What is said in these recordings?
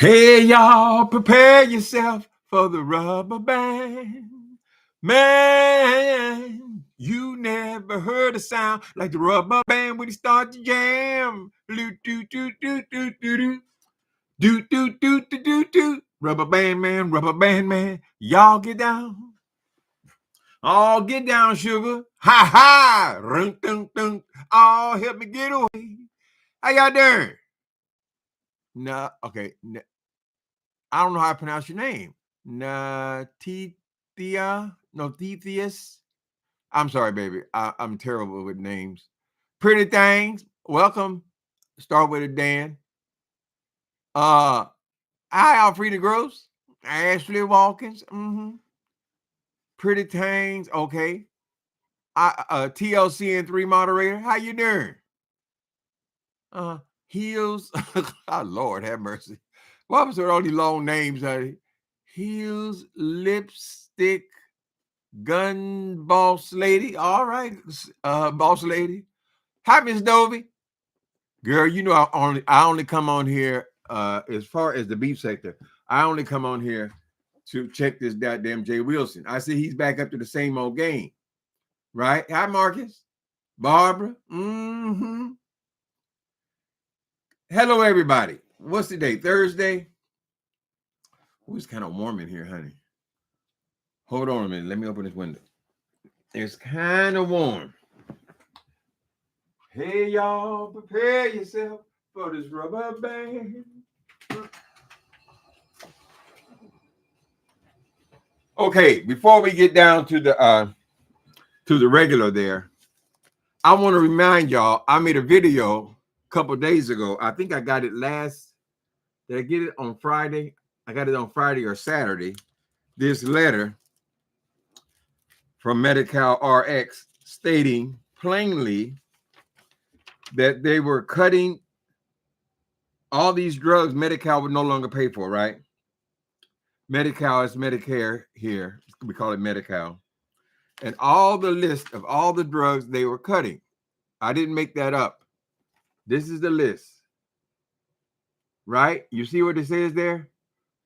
Hey, y'all, prepare yourself for the rubber band. Man, you never heard a sound like the rubber band when you start to jam. Do do do do do do do do do do do do do. Rubber band man, y'all get down. All get down, sugar. Ha ha. Run, dun, dun. All help me get away. How y'all doing? No, okay. I don't know how to pronounce your name. Natithia? No, Thethius? I'm sorry, baby. I'm terrible with names. Pretty things. Welcome. Start with a Dan. Hi, Alfreda Gross. Ashley Watkins. Pretty things. Okay. TLC3 moderator. How you doing? Heels. Oh, Lord have mercy. What was with all these long names, honey? Heels, lipstick, gun boss lady. All right, boss lady. Hi, Miss Dovey. Girl, you know I only come on here as far as the beef sector. I only come on here to check this goddamn Jay Wilson. I see he's back up to the same old game. Right? Hi, Marcus. Barbara. Hello, everybody. What's the day? Thursday? Oh, it's kind of warm in here, honey. Hold on a minute. Let me open this window. It's kind of warm. Hey, y'all, prepare yourself for this rubber band. Okay, before we get down to the regular there, I want to remind y'all, I made a video a couple days ago. I think I got it did I get it on Friday? I got it on Friday or Saturday. This letter from Medi-Cal RX stating plainly that they were cutting all these drugs Medi-Cal would no longer pay for, right? Medi-Cal is Medicare here. We call it Medi-Cal. And all the list of all the drugs they were cutting. I didn't make that up. This is the list. Right? You see what it says there?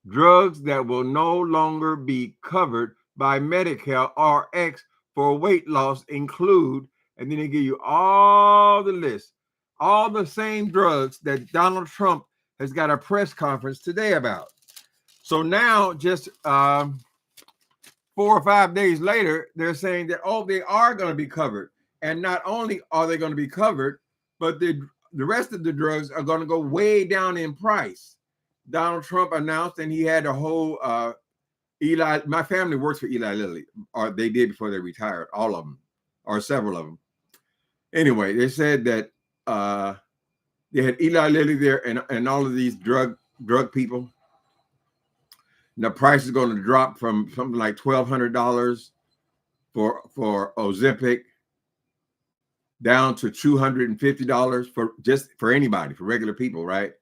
Drugs that will no longer be covered by Medi-Cal RX for weight loss include, and then they give you all the list, all the same drugs that Donald Trump has got a press conference today about. So now, just 4 or 5 days later, they're saying that, oh, they are going to be covered. And not only are they going to be covered, but the rest of the drugs are going to go way down in price. Donald Trump announced, and he had a whole Eli. My family works for Eli Lilly, or they did before they retired, all of them, or several of them. Anyway, they said that they had Eli Lilly there and all of these drug people. And the price is going to drop from something like $1,200 for Ozempic down to $250 for anybody, for regular people, right?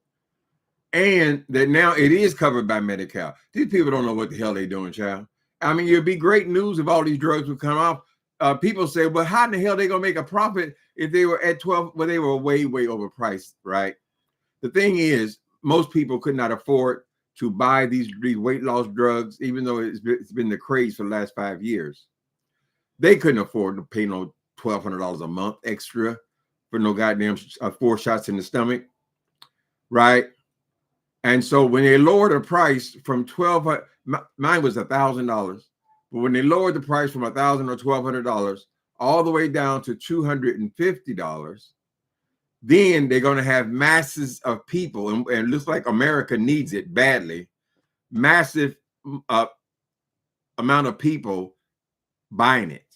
And that now it is covered by Medi-Cal. These people don't know what the hell they're doing, child. I mean, it'd be great news if all these drugs would come off. People say, well, how in the hell are they going to make a profit if they were at 12? Well, they were way, way overpriced, right? The thing is, most people could not afford to buy these weight loss drugs, even though it's been the craze for the last 5 years. They couldn't afford to pay no $1,200 a month extra for no goddamn 4 shots in the stomach, right? And so when they lowered the price from $1,200, mine was $1,000, but when they lowered the price from $1,000 or $1,200 all the way down to $250, then they're going to have masses of people, and it looks like America needs it badly, massive amount of people buying it,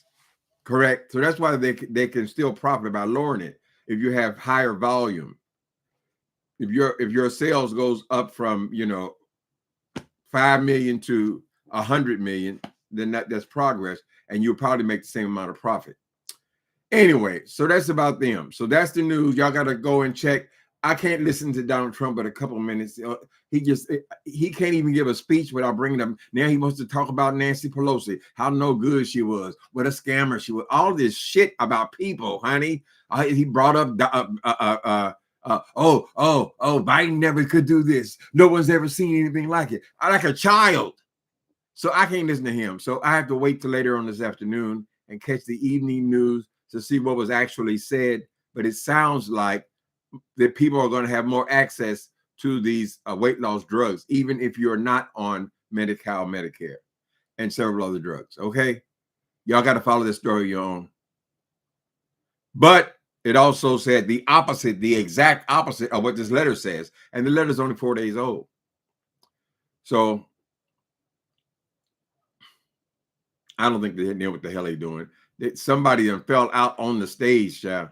correct? So that's why they can still profit by lowering it if you have higher volume. If your sales goes up from 5 million to 100 million, then that's progress, and you'll probably make the same amount of profit. Anyway, so that's about them. So that's the news. Y'all got to go and check. I can't listen to Donald Trump but a couple of minutes. He can't even give a speech without bringing up. Now he wants to talk about Nancy Pelosi, how no good she was, what a scammer she was, all this shit about people, honey. He brought up Biden never could do this. No one's ever seen anything like it. I like a child. So I can't listen to him. So I have to wait till later on this afternoon and catch the evening news to see what was actually said. But it sounds like that people are going to have more access to these weight loss drugs, even if you're not on Medi-Cal, Medicare, and several other drugs. Okay. Y'all got to follow this story your own. But it also said the opposite, the exact opposite of what this letter says. And the letter is only 4 days old. So I don't think they know what the hell they're doing. Somebody fell out on the stage, child.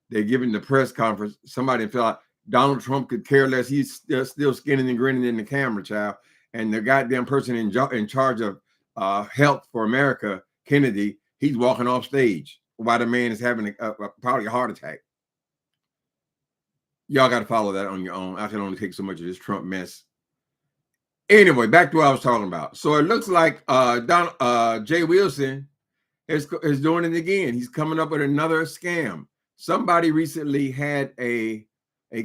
They're giving the press conference. Somebody fell out. Donald Trump could care less. He's still skinning and grinning in the camera, child. And the goddamn person in charge of Health for America, Kennedy, he's walking off stage while the man is having probably a heart attack. Y'all got to follow that on your own. I can only take so much of this Trump mess. Anyway, back to what I was talking about. So it looks like Jay Wilson is doing it again. He's coming up with another scam. Somebody recently had a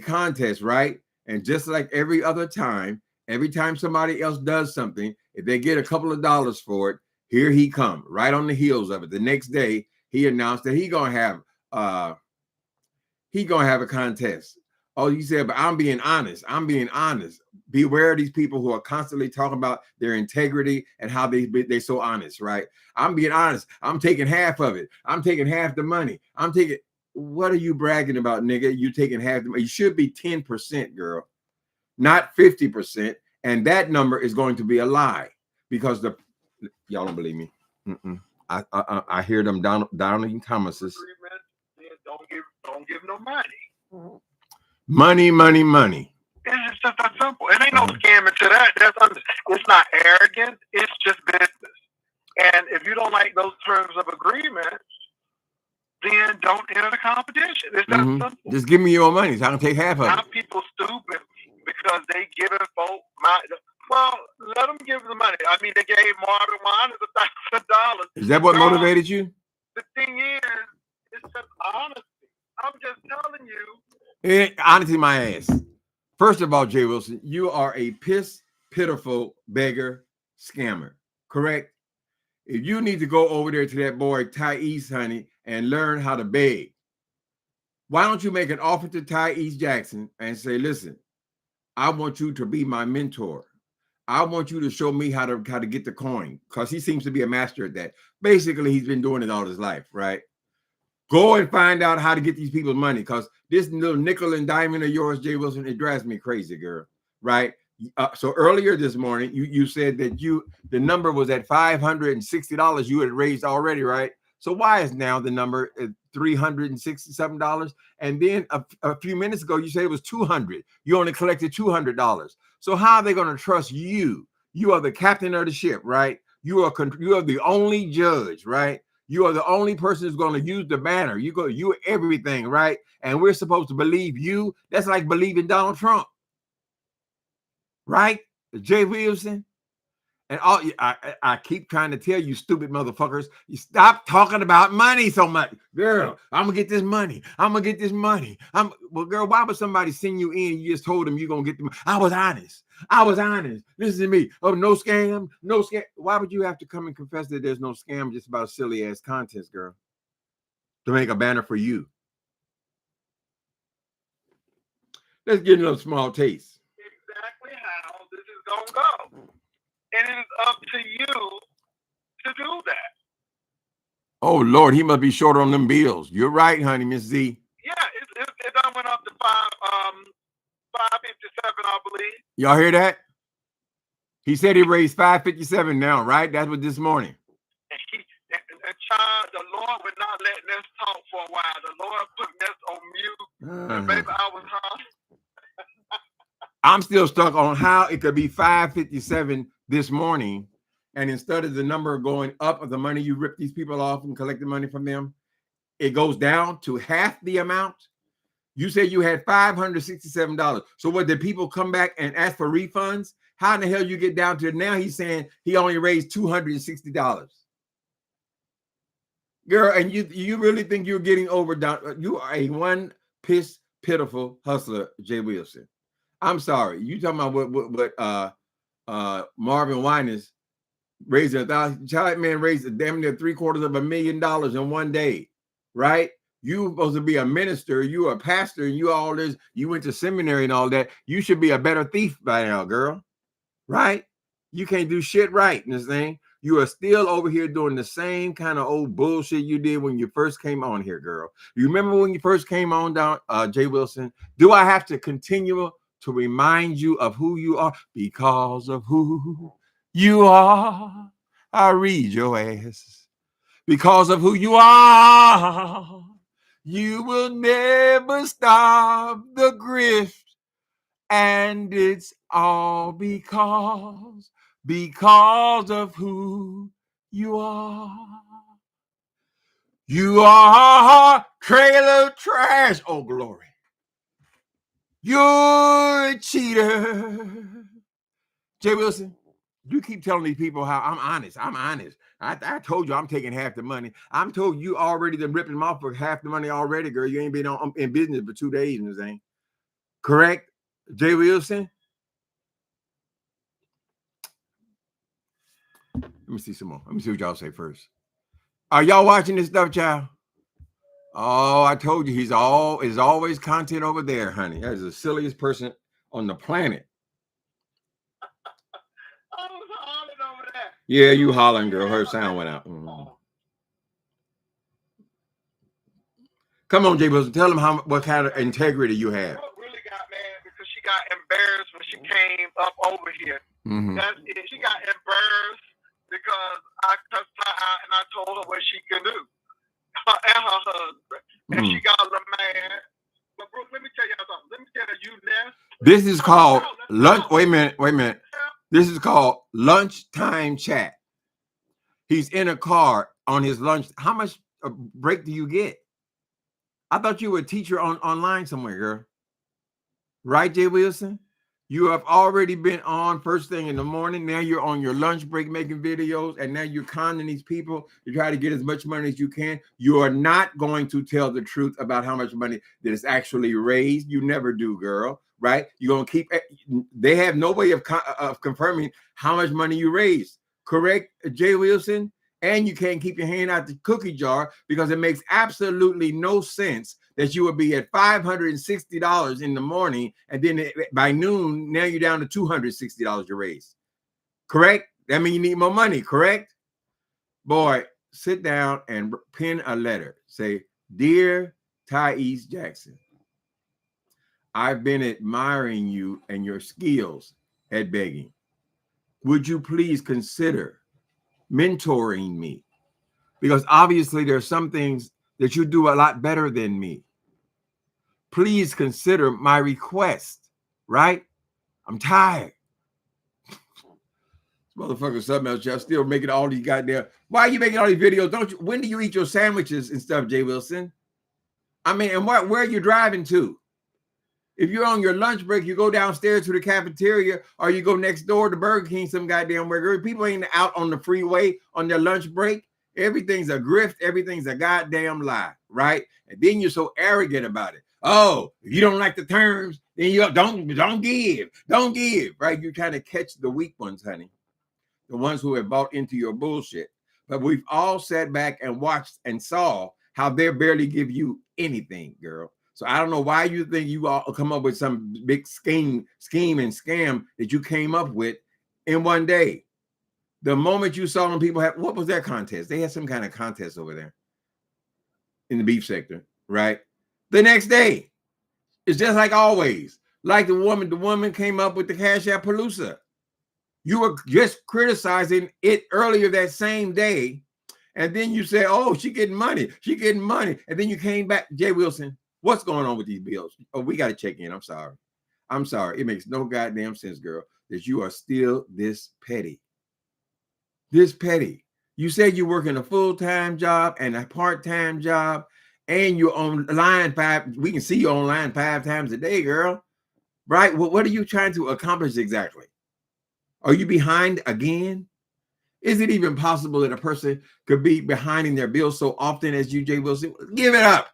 contest, right? And just like every other time, every time somebody else does something, if they get a couple of dollars for it, here he come, right on the heels of it. The next day, he announced that he's gonna have a contest. Oh, you said, but I'm being honest. I'm being honest. Beware of these people who are constantly talking about their integrity and how they're so honest, right? I'm being honest. I'm taking half of it. I'm taking half the money. I'm taking. What are you bragging about, nigga? You taking half the money. You should be 10%, girl, not 50%. And that number is going to be a lie because y'all don't believe me. I hear them Donald Thomas's. Don't give no money. Money. It's just that simple. It ain't no scamming to that. It's not arrogant. It's just business. And if you don't like those terms of agreement, then don't enter the competition. It's that simple. Just give me your money so I can take half of it. Now people stupid because they giving folk well, let them give the money. I mean, they gave Marvin Winans $1,000. Is that what motivated you? The thing is, it's just honesty. I'm just telling you. Honesty, my ass. First of all, Jay Wilson, you are a pitiful beggar scammer, correct? If you need to go over there to that boy Ty East, honey, and learn how to beg, why don't you make an offer to Ty East Jackson and say, listen, I want you to be my mentor. I want you to show me how to get the coin, because he seems to be a master at that. Basically, he's been doing it all his life, right? Go and find out how to get these people's money, because this little nickel and diamond of yours, Jay Wilson, it drives me crazy, girl, right? So earlier this morning, you said that the number was at $560 you had raised already, right? So why is now the number at $367? And then a few minutes ago, you said it was $200. You only collected $200. So how are they going to trust you? You are the captain of the ship, right? You are the only judge, right? You are the only person who's going to use the banner. You everything, right? And we're supposed to believe you. That's like believing Donald Trump, right? Jay Wilson. And I keep trying to tell you, stupid motherfuckers, you stop talking about money so much. Girl, I'm gonna get this money. I'm gonna get this money. Well, girl, why would somebody send you in? You just told them you're gonna get the money. I was honest. Listen to me. Oh, no scam. Why would you have to come and confess that there's no scam just about silly ass contest, girl? To make a banner for you. Let's get a little small taste. Exactly how this is gonna go. And it is up to you to do that. Oh, Lord, he must be short on them bills. You're right, honey, Miss Z. Yeah, it done went up to $557, I believe. Y'all hear that? He said he raised $557 now, right? That's what this morning. And child, the Lord would not let us talk for a while. The Lord put us on mute. And baby, I was hungry. I'm still stuck on how it could be $557 this morning, and instead of the number going up of the money you rip these people off and collect the money from them, it goes down to half the amount. You said you had $567. So what, did people come back and ask for refunds? How in the hell you get down to it? Now he's saying he only raised $260. Girl, and you really think you're getting overdone? You are a one pitiful hustler, Jay Wilson. I'm sorry. You talking about what Marvin Winans raised $1,000. Child man raised a damn near $750,000 in one day, right? You supposed to be a minister, you a pastor, and you all this, you went to seminary and all that. You should be a better thief by now, girl. Right? You can't do shit right in this thing. You are still over here doing the same kind of old bullshit you did when you first came on here, girl. You remember when you first came on down, Jay Wilson? Do I have to continue to remind you of who you are? Because of who you are, I read your ass. Because of who you are, you will never stop the grift. And it's all because of who you are. You are trailer trash. Oh, glory. You're a cheater. Jay Wilson, you keep telling these people how I'm honest. I'm honest. I told you I'm taking half the money. I'm told you already done ripping them off for half the money already, girl. You ain't been in business for 2 days and this ain't correct. Jay Wilson. Let me see some more. Let me see what y'all say first. Are y'all watching this stuff, child? Oh, I told you there's always content over there, honey. That is the silliest person on the planet. I was hollering over that. Yeah, you hollering, girl. Her sound went out. Mm-hmm. Come on, Jay Wilson. Tell them what kind of integrity you have. Brooke really got mad because she got embarrassed when she came up over here. Mm-hmm. That's it. She got embarrassed because I cussed her out and I told her what she could do. Her and her husband. And she got a little mad. But Brooke, let me tell you something. Let me tell you this. This is called lunch. Wait a minute. This is called lunchtime chat. He's in a car on his lunch. How much break do you get? I thought you were a teacher online somewhere, girl. Right, Jay Wilson? You have already been on first thing in the morning. Now you're on your lunch break making videos, and now you're conning these people to try to get as much money as you can. You are not going to tell the truth about how much money that is actually raised. You never do, girl. Right? You're going to keep. They have no way of confirming how much money you raised. Correct, Jay Wilson? And you can't keep your hand out the cookie jar because it makes absolutely no sense that you would be at $560 in the morning, and then by noon, now you're down to $260 you raise. Correct? That means you need more money, correct? Boy, sit down and pen a letter. Say, Dear Thais Jackson, I've been admiring you and your skills at begging. Would you please consider mentoring me? Because obviously there's some things that you do a lot better than me. Please consider my request, right? I'm tired. This motherfucker, something else. Y'all still making all these goddamn. Why are you making all these videos? Don't you? When do you eat your sandwiches and stuff, Jay Wilson? I mean, and where are you driving to? If you're on your lunch break, you go downstairs to the cafeteria, or you go next door to Burger King, some goddamn where people ain't out on the freeway on their lunch break. Everything's a grift. Everything's a goddamn lie, right? And then you're so arrogant about it. Oh, if you don't like the terms, then you don't give, right? You're trying to catch the weak ones, honey, the ones who have bought into your bullshit. But we've all sat back and watched and saw how they barely give you anything, girl. So I don't know why you think you all come up with some big scheme and scam that you came up with in one day. The moment you saw them, people have, what was their contest? They had some kind of contest over there in the beef sector, right? The next day, it's just like always. Like the woman came up with the Cash App Palooza. You were just criticizing it earlier that same day. And then you say, oh, she getting money. And then you came back, Jay Wilson, what's going on with these bills? Oh, we got to check in. I'm sorry. It makes no goddamn sense, girl, that you are still this petty. You said you're working a full-time job and a part-time job, and you're online we can see you online 5 times a day, girl. Right? Well, what are you trying to accomplish exactly? Are you behind again? Is it even possible that a person could be behind in their bills so often as you, Jay Wilson? Give it up.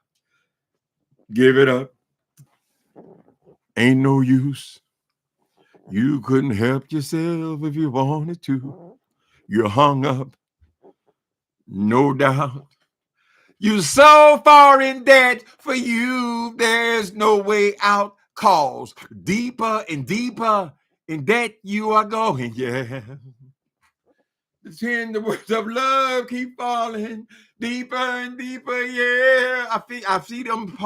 ain't no use. You couldn't help yourself if you wanted to. You're hung up, no doubt. You so far in debt for you, there's no way out. Cause deeper and deeper in debt you are going, yeah. The tender words of love keep falling deeper and deeper, yeah. I see them.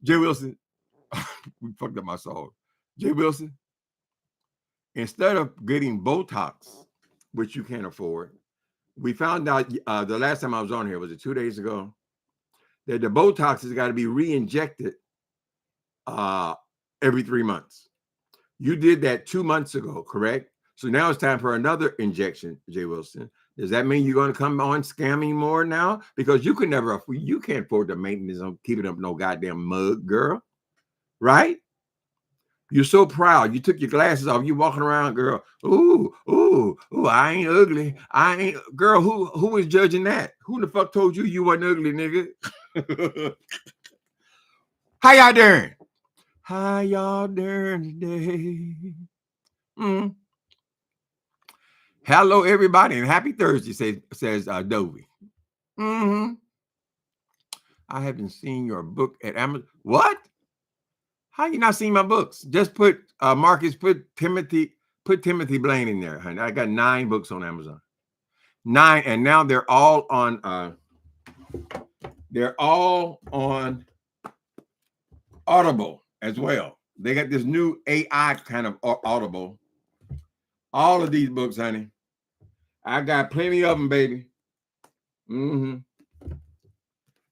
Jay Wilson, we fucked up my song. Jay Wilson, instead of getting Botox, which you can't afford, we found out the last time I was on here, was it 2 days ago, that the Botox has got to be re-injected every 3 months. You did that 2 months ago, correct? So now it's time for another injection, Jay Wilson. Does that mean you're going to come on scamming more now? Because you can never, you can't afford the maintenance on keeping up no goddamn mug, girl. Right? You're so proud. You took your glasses off. You walking around, girl. Ooh, I ain't ugly. I ain't, girl, who is judging that? Who the fuck told you you wasn't ugly, nigga? How y'all doing? How y'all doing today? Hello, everybody, and happy Thursday, says Dovey. I haven't seen your book at Amazon. What? How you not seen my books? Just put Marcus, put Timothy Blaine in there, honey. I got 9 books on Amazon. 9, and now they're all on Audible as well. They got this new AI kind of Audible. All of these books, honey. I got plenty of them, baby.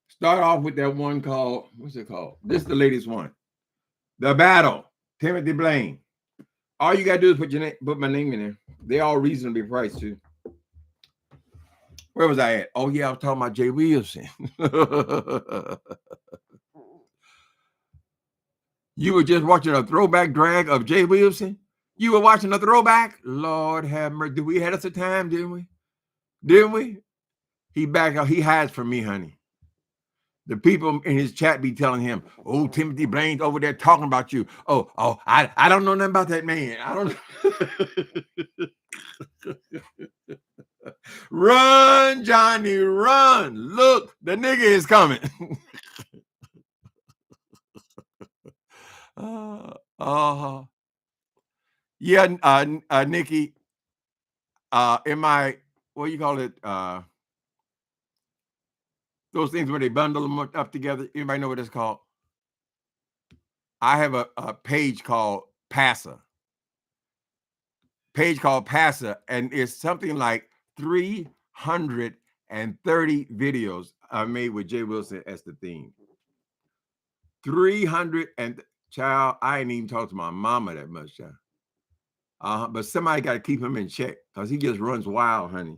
Start off with that one called, what's it called? This is the latest one. The Battle, Timothy Blaine. All you gotta do is put my name in there. They're all reasonably priced too. Where was I at? Oh yeah, I was talking about Jay Wilson. You were just watching a throwback drag of Jay Wilson? You were watching a throwback? Lord have mercy. Did we had us a time, didn't we? Didn't we? He back out. He hides from me, honey. The people in his chat be telling him, oh, Timothy Blaine's over there talking about you. Oh, I don't know nothing about that man. I don't know. Run, Johnny, run. Look, the nigga is coming. Yeah, Nikki, in my, what do you call it? Those things where they bundle them up together. Anybody know what it's called? I have a page called Passa. And it's something like 330 videos I made with Jay Wilson as the theme. 300 and child, I ain't even talked to my mama that much, child. But somebody got to keep him in check because he just runs wild, honey.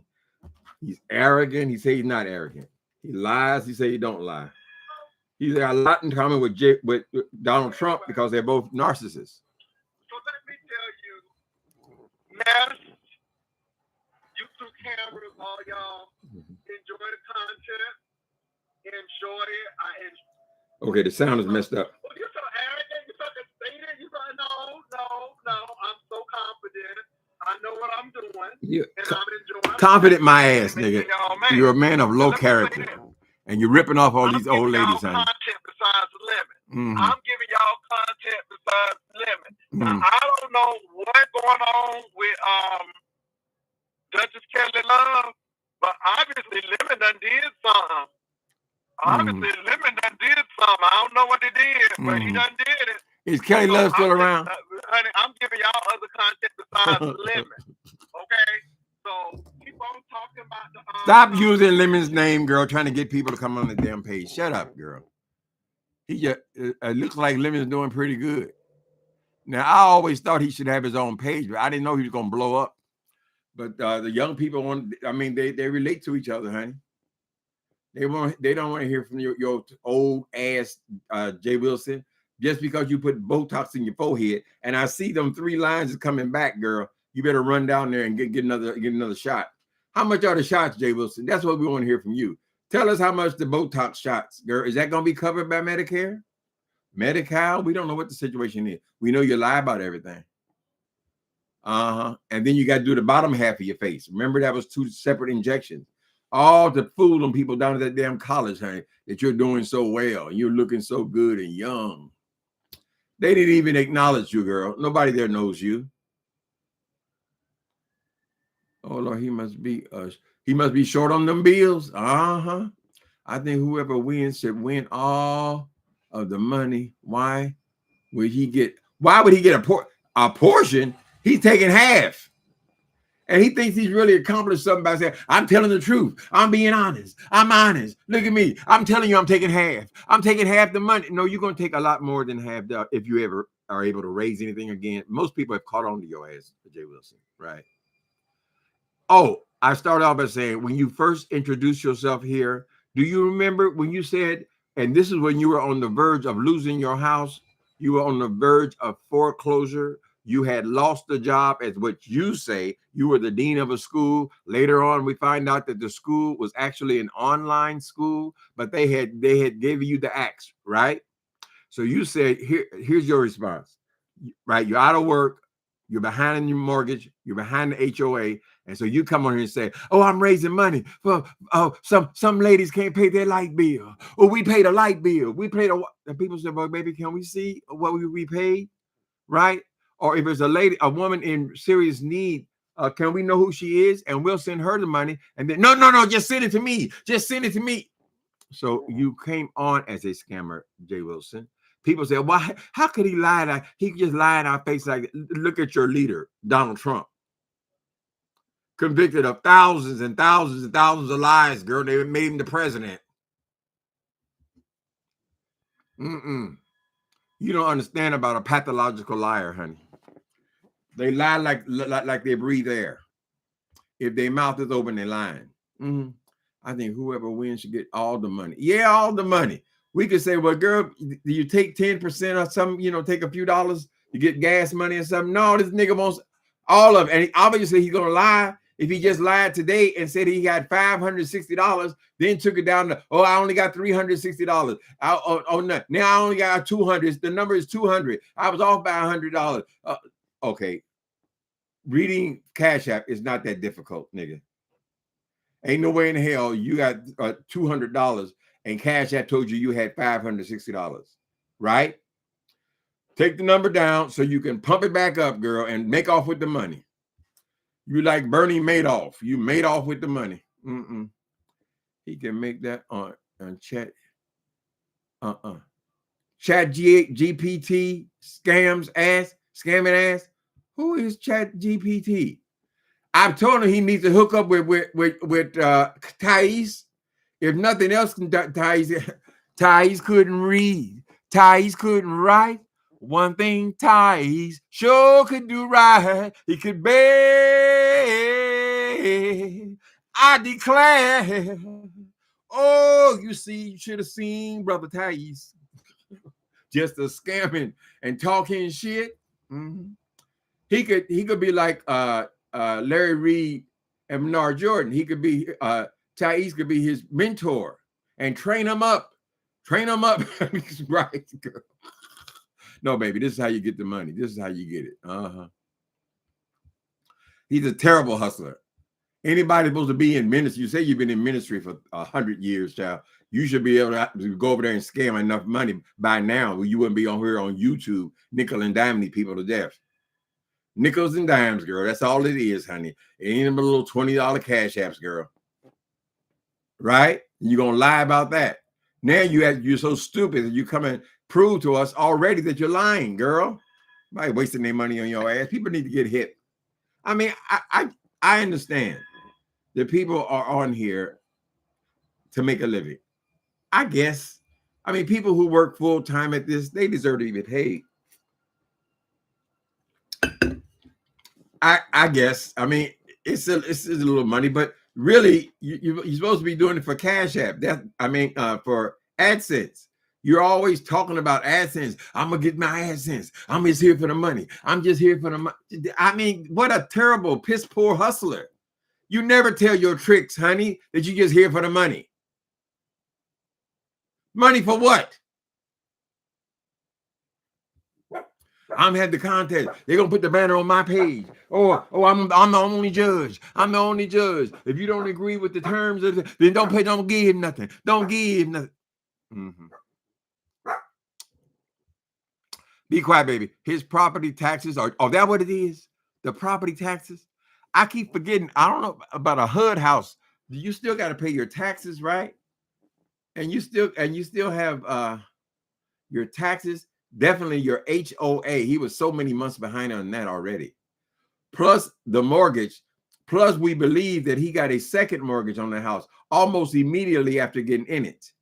He's arrogant. He say he's not arrogant. He lies. He say he don't lie. He's got a lot in common with Donald Trump because they're both narcissists. So let me tell you, yes, YouTube cameras, all y'all enjoy the content. Enjoy it. Okay, the sound is messed up. Well, you're so arrogant. You're so conceited. You're so, no. I'm so confident. I know what I'm doing. And I'm enjoying. Confident my ass, nigga. You're a man of low character. And you're ripping off all these old ladies, honey. Content besides Lemon. I'm giving y'all content besides Lemon. Now, I don't know what's going on with Duchess Kelly Love, but obviously Lemon done did something. I don't know what they did, but he done did it. Is Kelly Love still around? Honey, I'm giving y'all other content besides Lemon. Okay? So keep on talking about the Stop using Lemon's name, girl, trying to get people to come on the damn page. Shut up, girl. It looks like Lemon's doing pretty good. Now, I always thought he should have his own page, but I didn't know he was gonna blow up. But the young people they relate to each other, honey. They don't want to hear from your old ass Jay Wilson just because you put Botox in your forehead. And I see them 3 lines is coming back, girl. You better run down there and get another shot. How much are the shots, Jay Wilson? That's what we want to hear from you. Tell us how much the Botox shots, girl. Is that going to be covered by Medicare? Medi-Cal, we don't know what the situation is. We know you lie about everything. And then you got to do the bottom half of your face. Remember, that was 2 separate injections. All to fool them people down at that damn college, honey, that you're doing so well. You're looking so good and young. They didn't even acknowledge you, girl. Nobody there knows you. Oh Lord, he must be short on them bills. I think whoever wins should win all of the money. Why would he get a portion? He's taking half. And he thinks he's really accomplished something by saying, I'm telling the truth. I'm being honest. I'm honest. Look at me. I'm telling you, I'm taking half. I'm taking half the money. No, you're going to take a lot more than half if you ever are able to raise anything again. Most people have caught on to your ass, Jay Wilson, right? Oh, I started off by saying, when you first introduced yourself here, do you remember when you said, and this is when you were on the verge of losing your house, you were on the verge of foreclosure, you had lost the job, as what you say, you were the dean of a school. Later on, we find out that the school was actually an online school, but they had given you the axe, right? So you said, here's your response, right? You're out of work, you're behind in your mortgage, you're behind the HOA, and so you come on here and say, "Oh, I'm raising money for some ladies can't pay their light bill. Or we paid a light bill. We paid and people say, well, baby, can we see what we paid?" Right? Or if it's a woman in serious need, can we know who she is? And we'll send her the money. And then no, just send it to me. Just send it to me. So you came on as a scammer, Jay Wilson. People say, "Why? How could he lie? He just lie in our face like that." Look at your leader, Donald Trump. Convicted of thousands and thousands and thousands of lies, girl. They made him the president. You don't understand about a pathological liar, honey. They lie like they breathe air. If their mouth is open, they're lying. I think whoever wins should get all the money. Yeah, all the money. We could say, well, girl, do you take 10% or something, take a few dollars to get gas money or something? No, this nigga wants all of it. And obviously he's going to lie. If he just lied today and said he got $560, then took it down to, I only got $360. No, now I only got 200. The number is 200. I was off by $100. Okay. Reading Cash App is not that difficult, nigga. Ain't no way in hell you got $200 and Cash App told you had $560, right? Take the number down so you can pump it back up, girl, and make off with the money. You like Bernie Madoff. You made off with the money. He can make that on chat. Chat GPT scamming ass. Who is Chat GPT? I've told him he needs to hook up with Thais. If nothing else, Thais couldn't read. Thais couldn't write. One thing Thais sure could do right. He could beg. I declare. Oh, you see, you should have seen Brother Thais. Just a scamming and talking shit. He could be like Larry Reed and Bernard Jordan. He could be Thais could be his mentor and train him up. Right, girl. No, baby, this is how you get the money. This is how you get it. He's a terrible hustler. Anybody supposed to be in ministry, you say you've been in ministry for 100 years, child. You should be able to go over there and scam enough money by now. You wouldn't be on here on YouTube, nickel and diming people to death. Nickels and dimes, girl. That's all it is, honey. It ain't even a little $20 Cash Apps, girl. Right? You're gonna lie about that. Now you're so stupid that you come and prove to us already that you're lying, girl. By wasting their money on your ass. People need to get hit. I mean, I understand that people are on here to make a living. I guess. I mean, people who work full time at this, they deserve to be paid. I guess. I mean, it's a little money, but really, you're supposed to be doing it for Cash App. For AdSense. You're always talking about AdSense. I'm gonna get my AdSense. I'm just here for the money. I'm just here for the money. I mean, what a terrible, piss poor hustler. You never tell your tricks, honey, that you're just here for the money. Money for what? I'm had the contest. They're gonna put the banner on my page. Oh, I'm the only judge. I'm the only judge. If you don't agree with the terms of it, then don't give nothing. Don't give nothing. Mm-hmm. Be quiet, baby. His property taxes are, oh, that what it is? The property taxes? I keep forgetting. I don't know about a HUD house. You still got to pay your taxes, right? And you still have your taxes, definitely your HOA. He was so many months behind on that already. Plus the mortgage, plus we believe that he got a second mortgage on the house almost immediately after getting in it.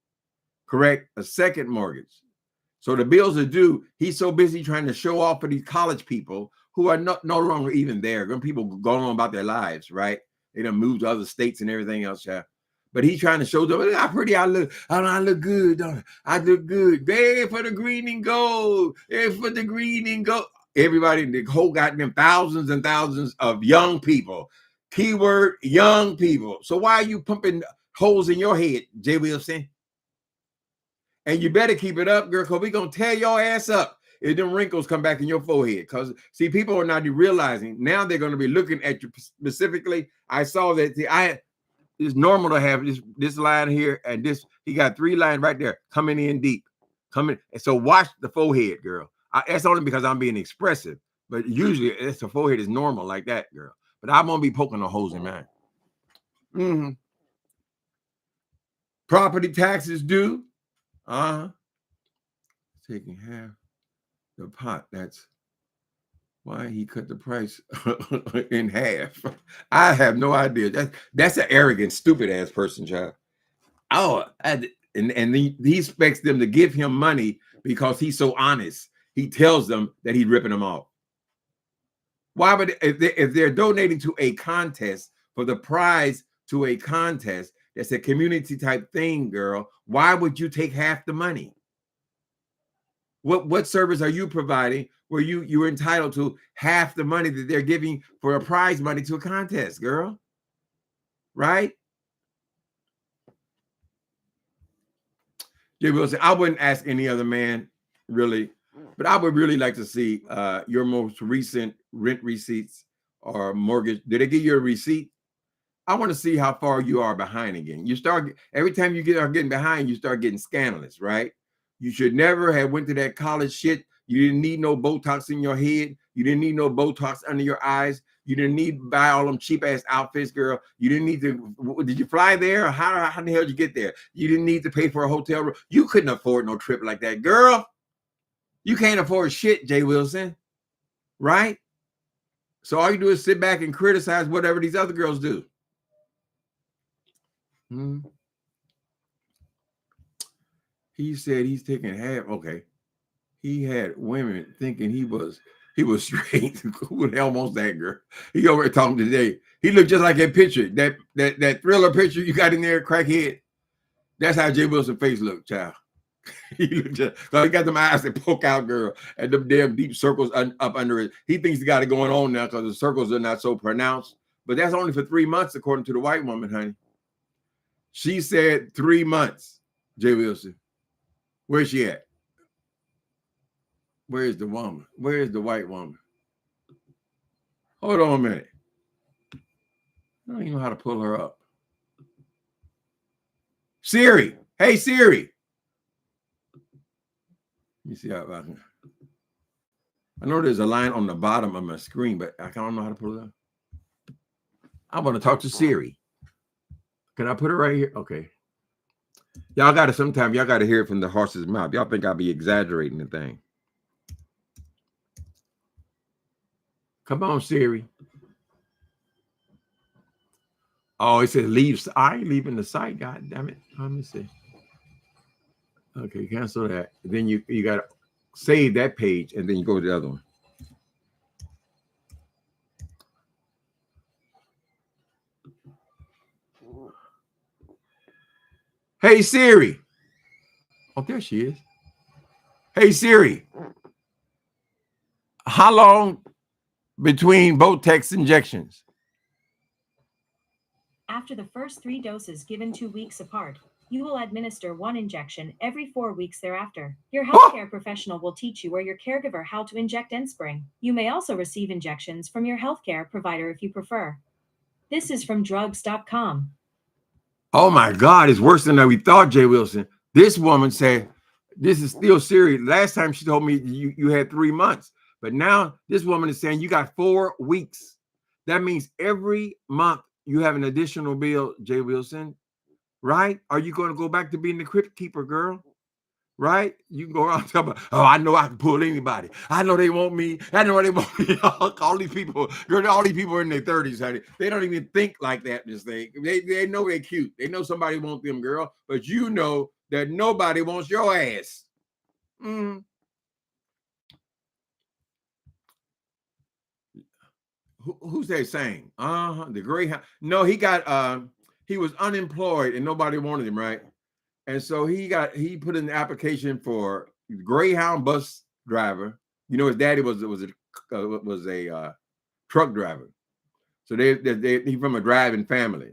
Correct? A second mortgage. So the bills are due. He's so busy trying to show off for these college people who are no longer even there. People going on about their lives, right? They done moved to other states and everything else, yeah. But he's trying to show them how pretty I look. I look good, don't I? I look good. Hey, for the green and gold. Hey, for the green and gold. Everybody, the whole goddamn thousands and thousands of young people. Keyword, young people. So why are you pumping holes in your head, Jay Wilson? And you better keep it up, girl, because we're going to tear your ass up if them wrinkles come back in your forehead. Because, see, people are not realizing. Now they're going to be looking at you specifically. I saw that. It's normal to have this line here and this. He got 3 lines right there coming in deep. And so watch the forehead, girl. That's only because I'm being expressive. But usually the forehead is normal like that, girl. But I'm going to be poking the holes in mine. Mm-hmm. Property taxes due. Taking half the pot. That's why he cut the price in half. I have no idea. That's an arrogant, stupid ass person, child. And he expects them to give him money because he's so honest. He tells them that he's ripping them off. Why would if they're donating to a contest for the prize to a contest? That's a community type thing, girl. Why would you take half the money? What service are you providing where you're entitled to half the money that they're giving for a prize money to a contest, girl? Right? Jay Wilson, I wouldn't ask any other man, really, but I would really like to see your most recent rent receipts or mortgage. Did they give you a receipt? I want to see how far you are behind again. You start every time you are getting behind, you start getting scandalous, right? You should never have went to that college shit. You didn't need no Botox in your head. You didn't need no Botox under your eyes. You didn't need to buy all them cheap ass outfits, girl. You didn't need to. Did you fly there? Or how the hell did you get there? You didn't need to pay for a hotel room. You couldn't afford no trip like that, girl. You can't afford shit, Jay Wilson, right? So all you do is sit back and criticize whatever these other girls do. He said he's taking half. Okay. He had women thinking he was straight. Who the hell wants that, girl? He over here talking today. He looked just like that picture, that Thriller picture you got in there, crackhead. That's how Jay Wilson's face looked, child. He looked just, he got them eyes that poke out, girl, and them damn deep circles up under it. He thinks he got it going on now because the circles are not so pronounced. But that's only for 3 months, according to the white woman, honey. She said 3 months, Jay Wilson. Where's she at? Where's the woman? Where's the white woman? Hold on a minute. I don't even know how to pull her up. Siri. Hey, Siri. You see how I know there's a line on the bottom of my screen, but I don't know how to pull it up. I want to talk to Siri. Can I put it right here? Okay. Y'all got to sometimes y'all got to hear it from the horse's mouth. Y'all think I'll be exaggerating the thing. Come on, Siri. Oh, it says leave. I ain't leaving the site. God damn it. Let me see. Okay, cancel that. Then you got to save that page and then you go to the other one. Hey, Siri. Oh, there she is. Hey, Siri. How long between Botox injections? After the first 3 doses given 2 weeks apart. You will administer 1 injection every 4 weeks thereafter. Your healthcare professional will teach you or your caregiver how to inject Enspring. You may also receive injections from your healthcare provider if you prefer. This is from drugs.com. Oh my God, it's worse than we thought, Jay Wilson. This woman said, this is still serious. Last time she told me you had 3 months, but now this woman is saying you got 4 weeks. That means every month you have an additional bill, Jay Wilson, right? Are you going to go back to being the crypt keeper, girl? Right? You can go around talking about, oh, I know I can pull anybody. I know they want me. I know they want me. All these people, girl, all these people are in their 30s, honey. They don't even think like that. This thing. They know they're cute. They know somebody wants them, girl. But you know that nobody wants your ass. Who's that saying? The Greyhound. No, he was unemployed and nobody wanted him, right? And so he put in the application for Greyhound bus driver. You know, his daddy was a truck driver. So he from a driving family.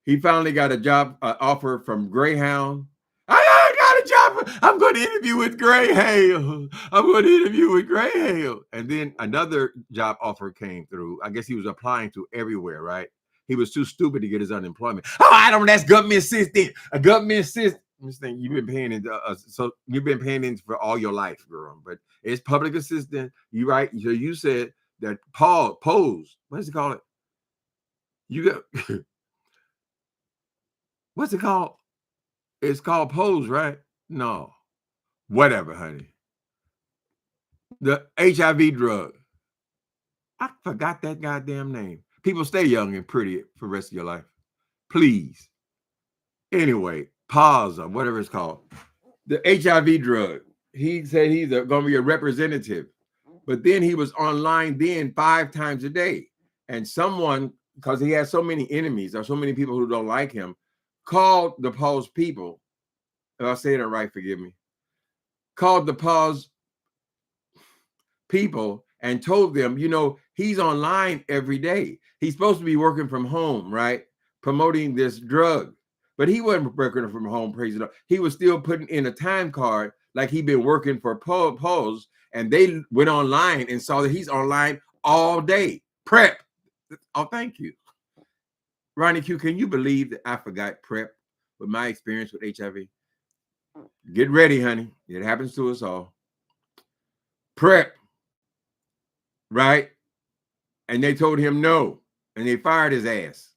He finally got a job offer from Greyhound. I got a job. I'm going to interview with Greyhound. I'm going to interview with Greyhound. And then another job offer came through. I guess he was applying to everywhere, right? He was too stupid to get his unemployment. Oh, I don't. That's government assistant. A government assistant. This thing you've been paying into. So you've been paying into for all your life, girl. But it's public assistant. You right? So you said that Pose. What does it call it? You got. What's it called? It's called Pose, right? No, whatever, honey. The HIV drug. I forgot that goddamn name. People stay young and pretty for the rest of your life. Please. Anyway, pause or whatever it's called. The HIV drug. He said he's going to be a representative. But then he was online then 5 times a day. And someone, because he has so many enemies or so many people who don't like him, called the Pause people. If I say that right, forgive me. Called the Pause people and told them, you know, he's online every day. He's supposed to be working from home, right? Promoting this drug. But he wasn't working from home, praise the Lord. He was still putting in a time card like he'd been working for Pause. And they went online and saw that he's online all day. PrEP. Oh, thank you. Ronnie Q, can you believe that I forgot PrEP with my experience with HIV? Get ready, honey. It happens to us all. PrEP. Right? And they told him no. And they fired his ass.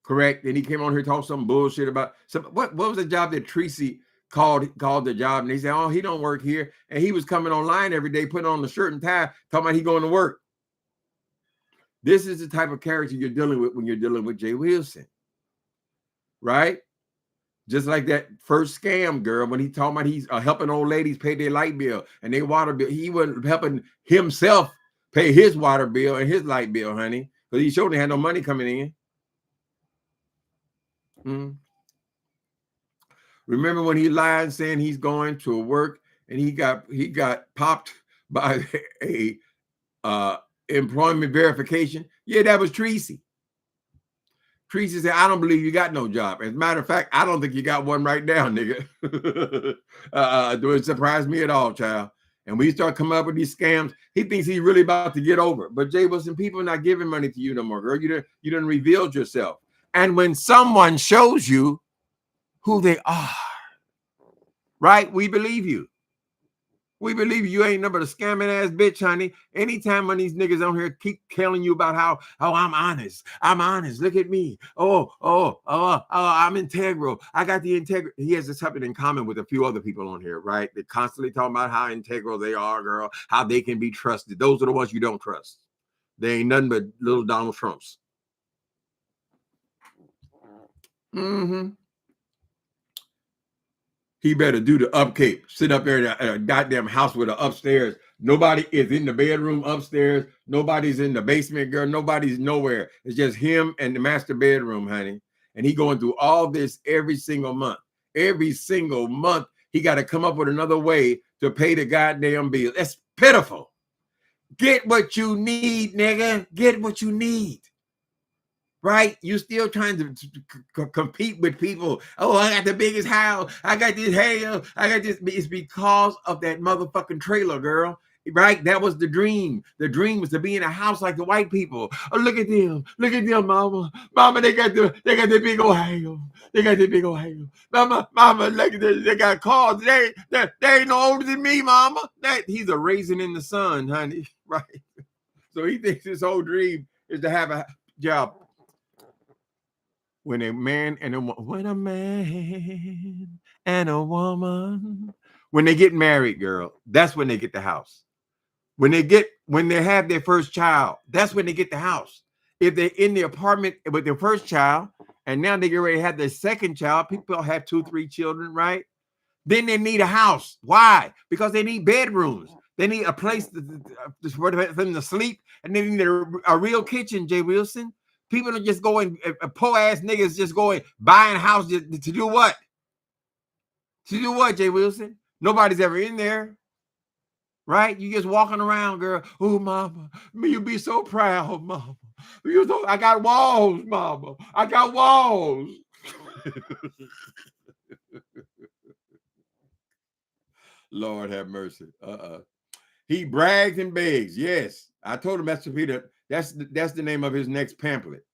Correct? And he came on here talking some bullshit about what was the job that Tracy called the job? And they said, oh, he don't work here. And he was coming online every day, putting on the shirt and tie, talking about he going to work. This is the type of character you're dealing with when you're dealing with Jay Wilson. Right? Just like that first scam girl when he talking about he's helping old ladies pay their light bill and their water bill. He wasn't helping himself pay his water bill and his light bill, honey, because he surely had no money coming in. Remember when he lied saying he's going to work and he got popped by a employment verification? Yeah, that was Tracy. Tracy said, I don't believe you got no job. As a matter of fact, I don't think you got one right now, nigga. Don't surprise me at all, child. And when you start coming up with these scams, he thinks he's really about to get over. But Jay Wilson, people are not giving money to you no more, girl. You done revealed yourself. And when someone shows you who they are, right? We believe you. We believe you ain't nothing but a scamming ass bitch, honey. Anytime one of these niggas on here keep telling you about how, oh, I'm honest. I'm honest. Look at me. I'm integral. I got the integrity. He has something in common with a few other people on here, right? They're constantly talking about how integral they are, girl, how they can be trusted. Those are the ones you don't trust. They ain't nothing but little Donald Trumps. He better do the upkeep. Sit up there in a goddamn house with an upstairs. Nobody is in the bedroom upstairs. Nobody's in the basement, girl. Nobody's nowhere. It's just him and the master bedroom, honey. And he going through all this every single month. Every single month, he got to come up with another way to pay the goddamn bill. That's pitiful. Get what you need, nigga. Get what you need. right? You're still trying to compete with people. Oh, I got the biggest house. I got this hail. I got this. It's because of that motherfucking trailer, girl. Right? That was the dream. The dream was to be in a house like the white people. Oh, look at them. Look at them, mama. Mama, they got the big old hail. They got the big old hail. Mama, look at this. They got cars. They ain't no older than me, mama. He's a raisin in the sun, honey. Right. So he thinks his whole dream is to have a job. When a man and a woman, when they get married, girl, that's when they get the house. When they have their first child, that's when they get the house. If they're in the apartment with their first child, and now they get ready to have their second child, people have 2, 3 children, right? Then they need a house. Why? Because they need bedrooms. They need a place for them to sleep, and they need a real kitchen, Jay Wilson. People don't just go and poor ass niggas just going buying houses to do what? To do what, Jay Wilson? Nobody's ever in there. Right? You just walking around, girl. Oh, mama, you be so proud, mama. I got walls, mama. I got walls. Lord have mercy. He brags and begs. Yes, I told him, Master Peter. That's the name of his next pamphlet.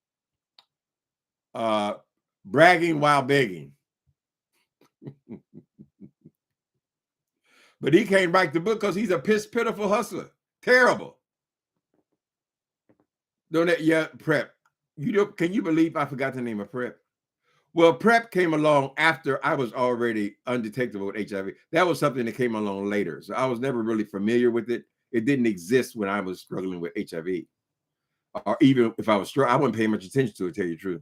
Bragging while begging. But he can't write the book because he's a pitiful hustler. Terrible. Don't that? Yeah, Prep. Can you believe I forgot the name of Prep? Well, Prep came along after I was already undetectable with HIV. That was something that came along later. So I was never really familiar with it. It didn't exist when I was struggling with HIV. Or even if I was struggling, I wouldn't pay much attention to it, to tell you the truth,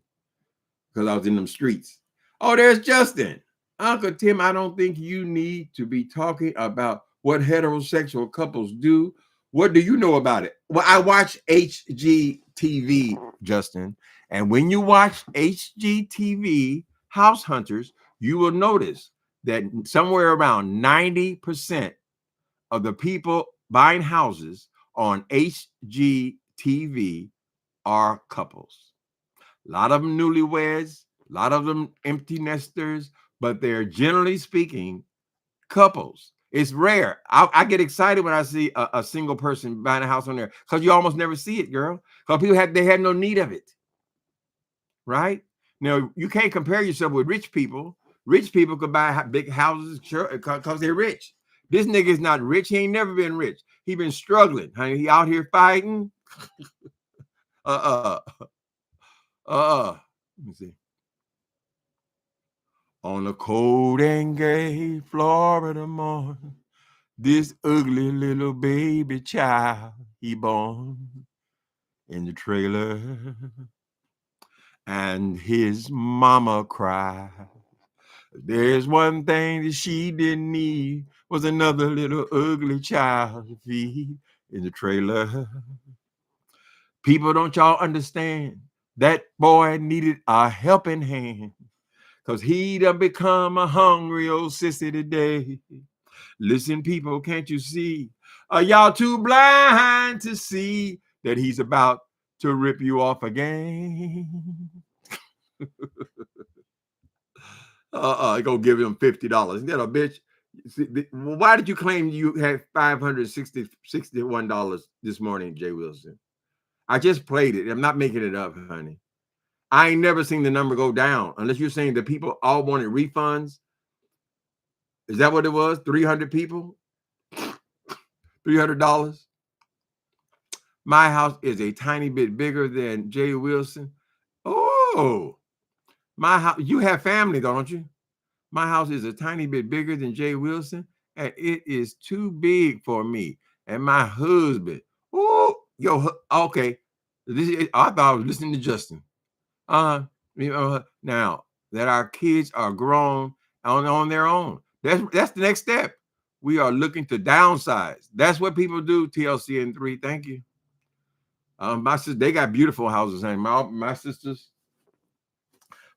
because I was in them streets. Oh, there's Justin. Uncle Tim, I don't think you need to be talking about what heterosexual couples do. What do you know about it? Well, I watch HGTV, Justin. And when you watch HGTV House Hunters, you will notice that somewhere around 90% of the people buying houses on HGTV are couples. A lot of them newlyweds, a lot of them empty nesters, but they're generally speaking couples. It's rare. I get excited when I see a single person buying a house on there, because you almost never see it, girl. Because people have no need of it. Right? Now, you can't compare yourself with rich people. Rich people could buy big houses because they're rich. This nigga is not rich. He ain't never been rich. He been struggling, honey. He out here fighting. Let me see. On a cold and gay Florida morning, this ugly little baby child he born in the trailer, and his mama cried. There's one thing that she didn't need, was another little ugly child to feed in the trailer. People, don't y'all understand? That boy needed a helping hand, because he done become a hungry old sissy today. Listen, people, can't you see? Are y'all too blind to see that he's about to rip you off again? Go give him $50. Isn't that a bitch? Why did you claim you had $561 this morning, Jay Wilson? I just played it. I'm not making it up, honey. I ain't never seen the number go down, unless you're saying that people all wanted refunds. Is that what it was? 300 people? $300? My house is a tiny bit bigger than Jay Wilson. Oh, my house. You have family, don't you? My house is a tiny bit bigger than Jay Wilson, and it is too big for me and my husband. Oh, okay. I thought I was listening to Justin. Now that our kids are grown on their own, that's the next step. We are looking to downsize. That's what people do. TLC and 3. Thank you. My sister, they got beautiful houses, and my sisters.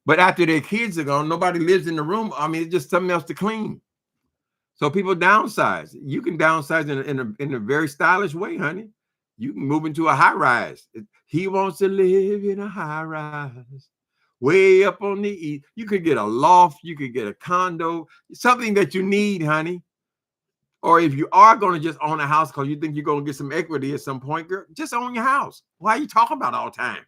But after their kids are gone, nobody lives in the room. I mean, it's just something else to clean. So people downsize. You can downsize in a very stylish way, honey. You can move into a high rise. He wants to live in a high rise, way up on the east. You could get a loft. You could get a condo, something that you need, honey. Or if you are going to just own a house because you think you're going to get some equity at some point, girl, just own your house. Why are you talking about it all the time?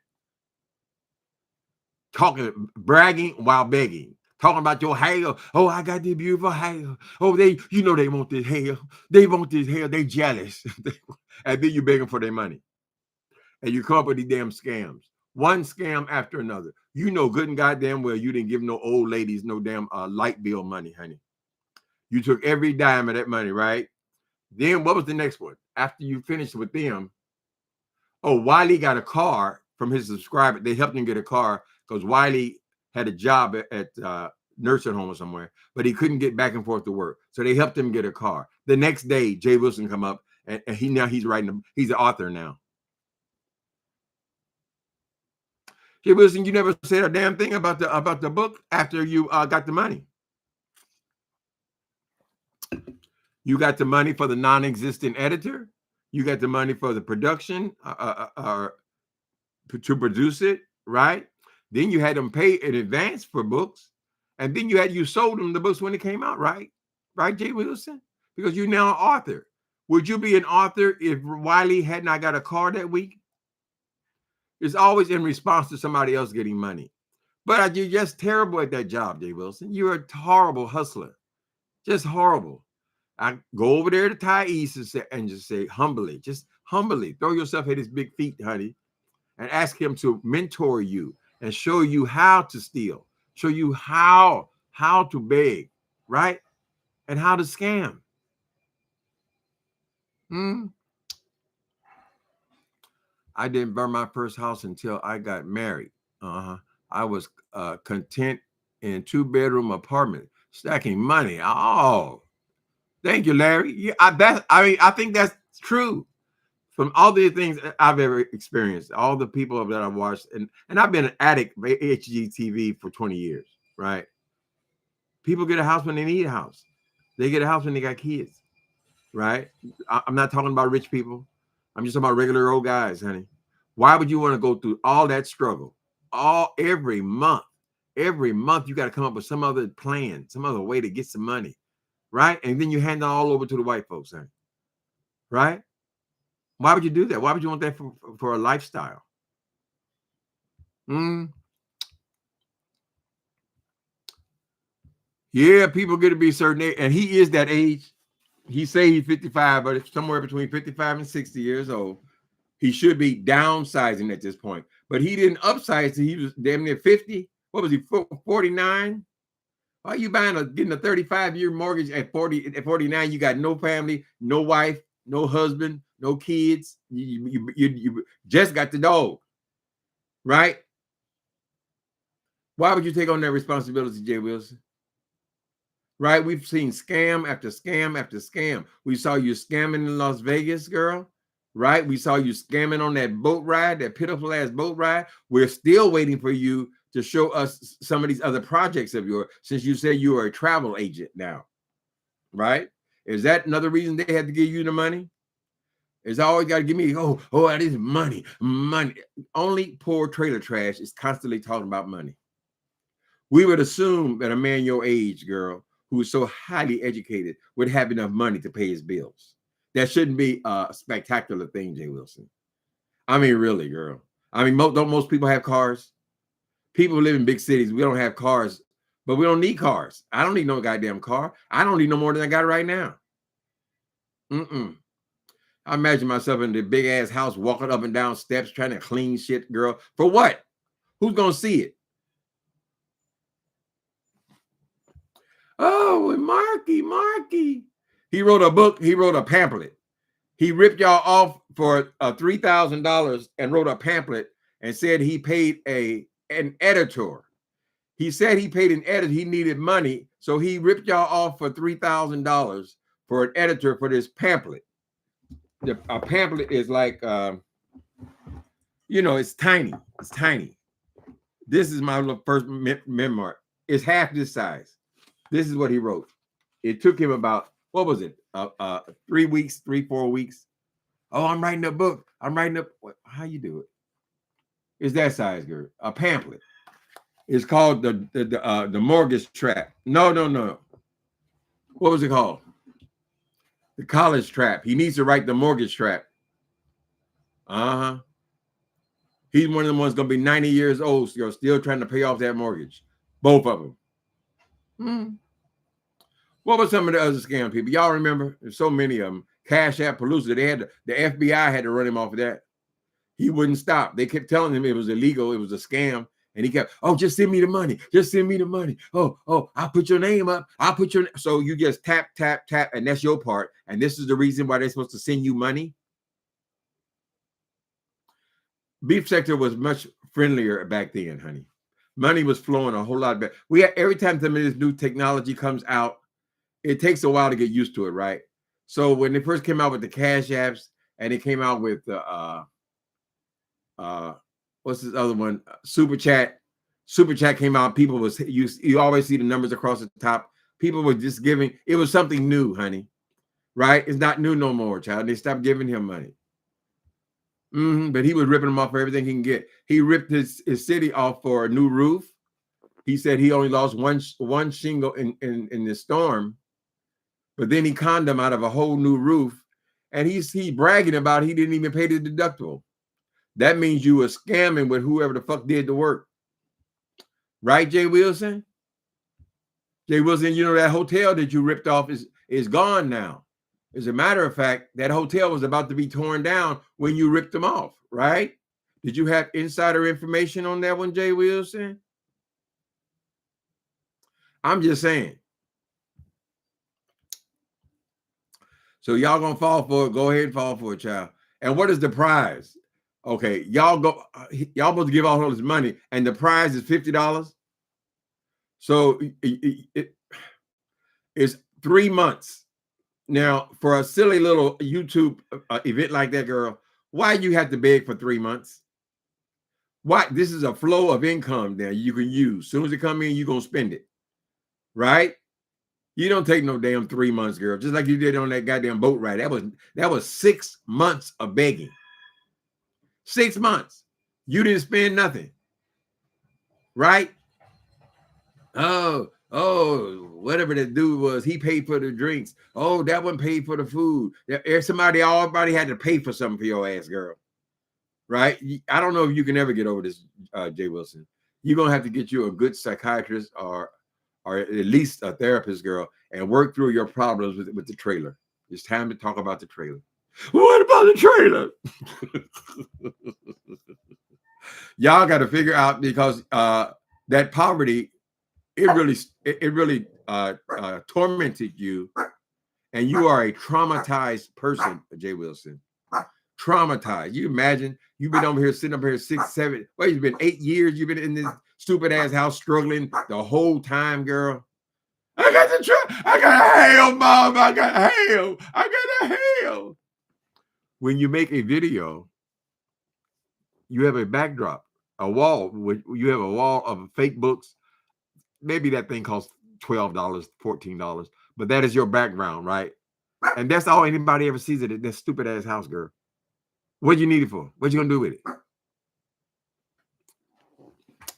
Talking, bragging while begging. Talking about your hair. Oh, I got this beautiful hair. Oh, they want this hair. They want this hair. They jealous. And then you begging for their money. And you come up with these damn scams. One scam after another. You know good and goddamn well you didn't give no old ladies no damn light bill money, honey. You took every dime of that money, right? Then what was the next one? After you finished with them, oh, Wiley got a car from his subscriber. They helped him get a car because Wiley had a job at nursing home or somewhere, but he couldn't get back and forth to work. So they helped him get a car. The next day, Jay Wilson come up and he's writing. He's an author now. Jay Wilson, you never said a damn thing about the book after you got the money. You got the money for the non-existent editor. You got the money for the production to produce it, right? Then you had them pay in advance for books, and then you sold them the books when it came out, right? Right, Jay Wilson? Because you're now an author. Would you be an author if Wiley had not got a car that week? It's always in response to somebody else getting money. But you're just terrible at that job, Jay Wilson. You're a horrible hustler. Just horrible. I go over there to Ty East and just say humbly, just humbly, throw yourself at his big feet, honey, and ask him to mentor you and show you how to steal, show you how to beg, right? And how to scam. I didn't burn my first house until I got married. I was content in a 2-bedroom apartment, stacking money. Oh, thank you, Larry. Yeah, I think that's true. From all the things I've ever experienced, all the people that I've watched, and I've been an addict of HGTV for 20 years, right? People get a house when they need a house. They get a house when they got kids, right? I'm not talking about rich people. I'm just talking about regular old guys, honey. Why would you want to go through all that struggle? Every month you got to come up with some other plan, some other way to get some money, right? And then you hand it all over to the white folks, honey, right? Why would you do that? Why would you want that for a lifestyle? Yeah, people get to be certain age, and he is that age. He say he's 55, but it's somewhere between 55 and 60 years old. He should be downsizing at this point, but he didn't upsize. He was damn near 50. What was he, 49? Why are you getting a 35-year mortgage at 40? At 49, you got no family, no wife, no husband, no kids. You just got the dog, right? Why would you take on that responsibility, Jay Wilson? Right? We've seen scam after scam after scam. We saw you scamming in Las Vegas, girl. Right? We saw you scamming on that boat ride, that pitiful ass boat ride. We're still waiting for you to show us some of these other projects of yours, since you said you are a travel agent now. Right? Is that another reason they had to give you the money? It's always got to give me, oh, that is money. Only poor trailer trash is constantly talking about money. We would assume that a man your age, girl, who is so highly educated, would have enough money to pay his bills. That shouldn't be a spectacular thing, Jay Wilson. I mean, really, girl. I mean, don't most people have cars? People who live in big cities, we don't have cars, but we don't need cars. I don't need no goddamn car. I don't need no more than I got right now. I imagine myself in the big ass house, walking up and down steps, trying to clean shit, girl. For what? Who's gonna see it? Oh, Marky. He wrote a book. He wrote a pamphlet. He ripped y'all off for $3,000 and wrote a pamphlet and said he paid an editor. He said he paid an editor. He needed money, so he ripped y'all off for $3,000 for an editor for this pamphlet. A pamphlet is like, it's tiny. It's tiny. This is my first memoir. It's half this size. This is what he wrote. It took him about, what was it? 3 weeks, 4 weeks. Oh, I'm writing a book. I'm writing a how you do it? It's that size, girl. A pamphlet. It's called the mortgage trap. No. What was it called? The college trap. He needs to write the mortgage trap. Uh-huh. He's one of the ones gonna be 90 years old, still trying to pay off that mortgage. Both of them. What was some of the other scam people? Y'all remember? There's so many of them. Cash App Palooza. They had the FBI had to run him off of that. He wouldn't stop. They kept telling him it was illegal. It was a scam. And he kept, oh, just send me the money. Just send me the money. Oh, I'll put your name up. I'll put your so you just tap, and that's your part. And this is the reason why they're supposed to send you money. Beef sector was much friendlier back then, honey. Money was flowing a whole lot better. We had, every time some of this new technology comes out, it takes a while to get used to it, right? So when they first came out with the Cash Apps, and they came out with the what's this other one? Super Chat. Super Chat came out. People was you always see the numbers across the top. People were just giving. It was something new, honey. Right? It's not new no more, child. They stopped giving him money. But he was ripping them off for everything he can get. He ripped his city off for a new roof. He said he only lost one shingle in the storm, but then he conned them out of a whole new roof, and he's bragging about he didn't even pay the deductible. That means you were scamming with whoever the fuck did the work. Right, Jay Wilson? Jay Wilson, you know that hotel that you ripped off is gone now. As a matter of fact, that hotel was about to be torn down when you ripped them off, right? Did you have insider information on that one, Jay Wilson? I'm just saying. So y'all gonna fall for it. Go ahead and fall for it, child. And what is the prize? Okay, y'all supposed to give all this money, and the prize is $50. So it's 3 months. Now, for a silly little YouTube event like that, girl, why you have to beg for 3 months? Why? This is a flow of income there you can use. As soon as it come in, you're gonna spend it, right? You don't take no damn 3 months, girl. Just like you did on that goddamn boat ride. That was 6 months of begging. 6 months. You didn't spend nothing, right? Oh, whatever the dude was, he paid for the drinks. Oh, that one paid for the food. Everybody had to pay for something for your ass, girl. Right? I don't know if you can ever get over this, Jay Wilson. You're gonna have to get you a good psychiatrist or at least a therapist, girl, and work through your problems with the trailer. It's time to talk about the trailer. What about the trailer? Y'all got to figure out, because that poverty, it really tormented you, and you are a traumatized person, Jay Wilson. Traumatized. You imagine you've been over here sitting up here 6, 7. Well, you've been 8 years. You've been in this stupid ass house struggling the whole time, girl. I got hell, mom. I got hell. When you make a video, you have a backdrop, a wall. You have a wall of fake books. Maybe that thing costs $12, $14, but that is your background, right? And that's all anybody ever sees of that stupid ass house, girl. What you need it for? What you gonna do with it?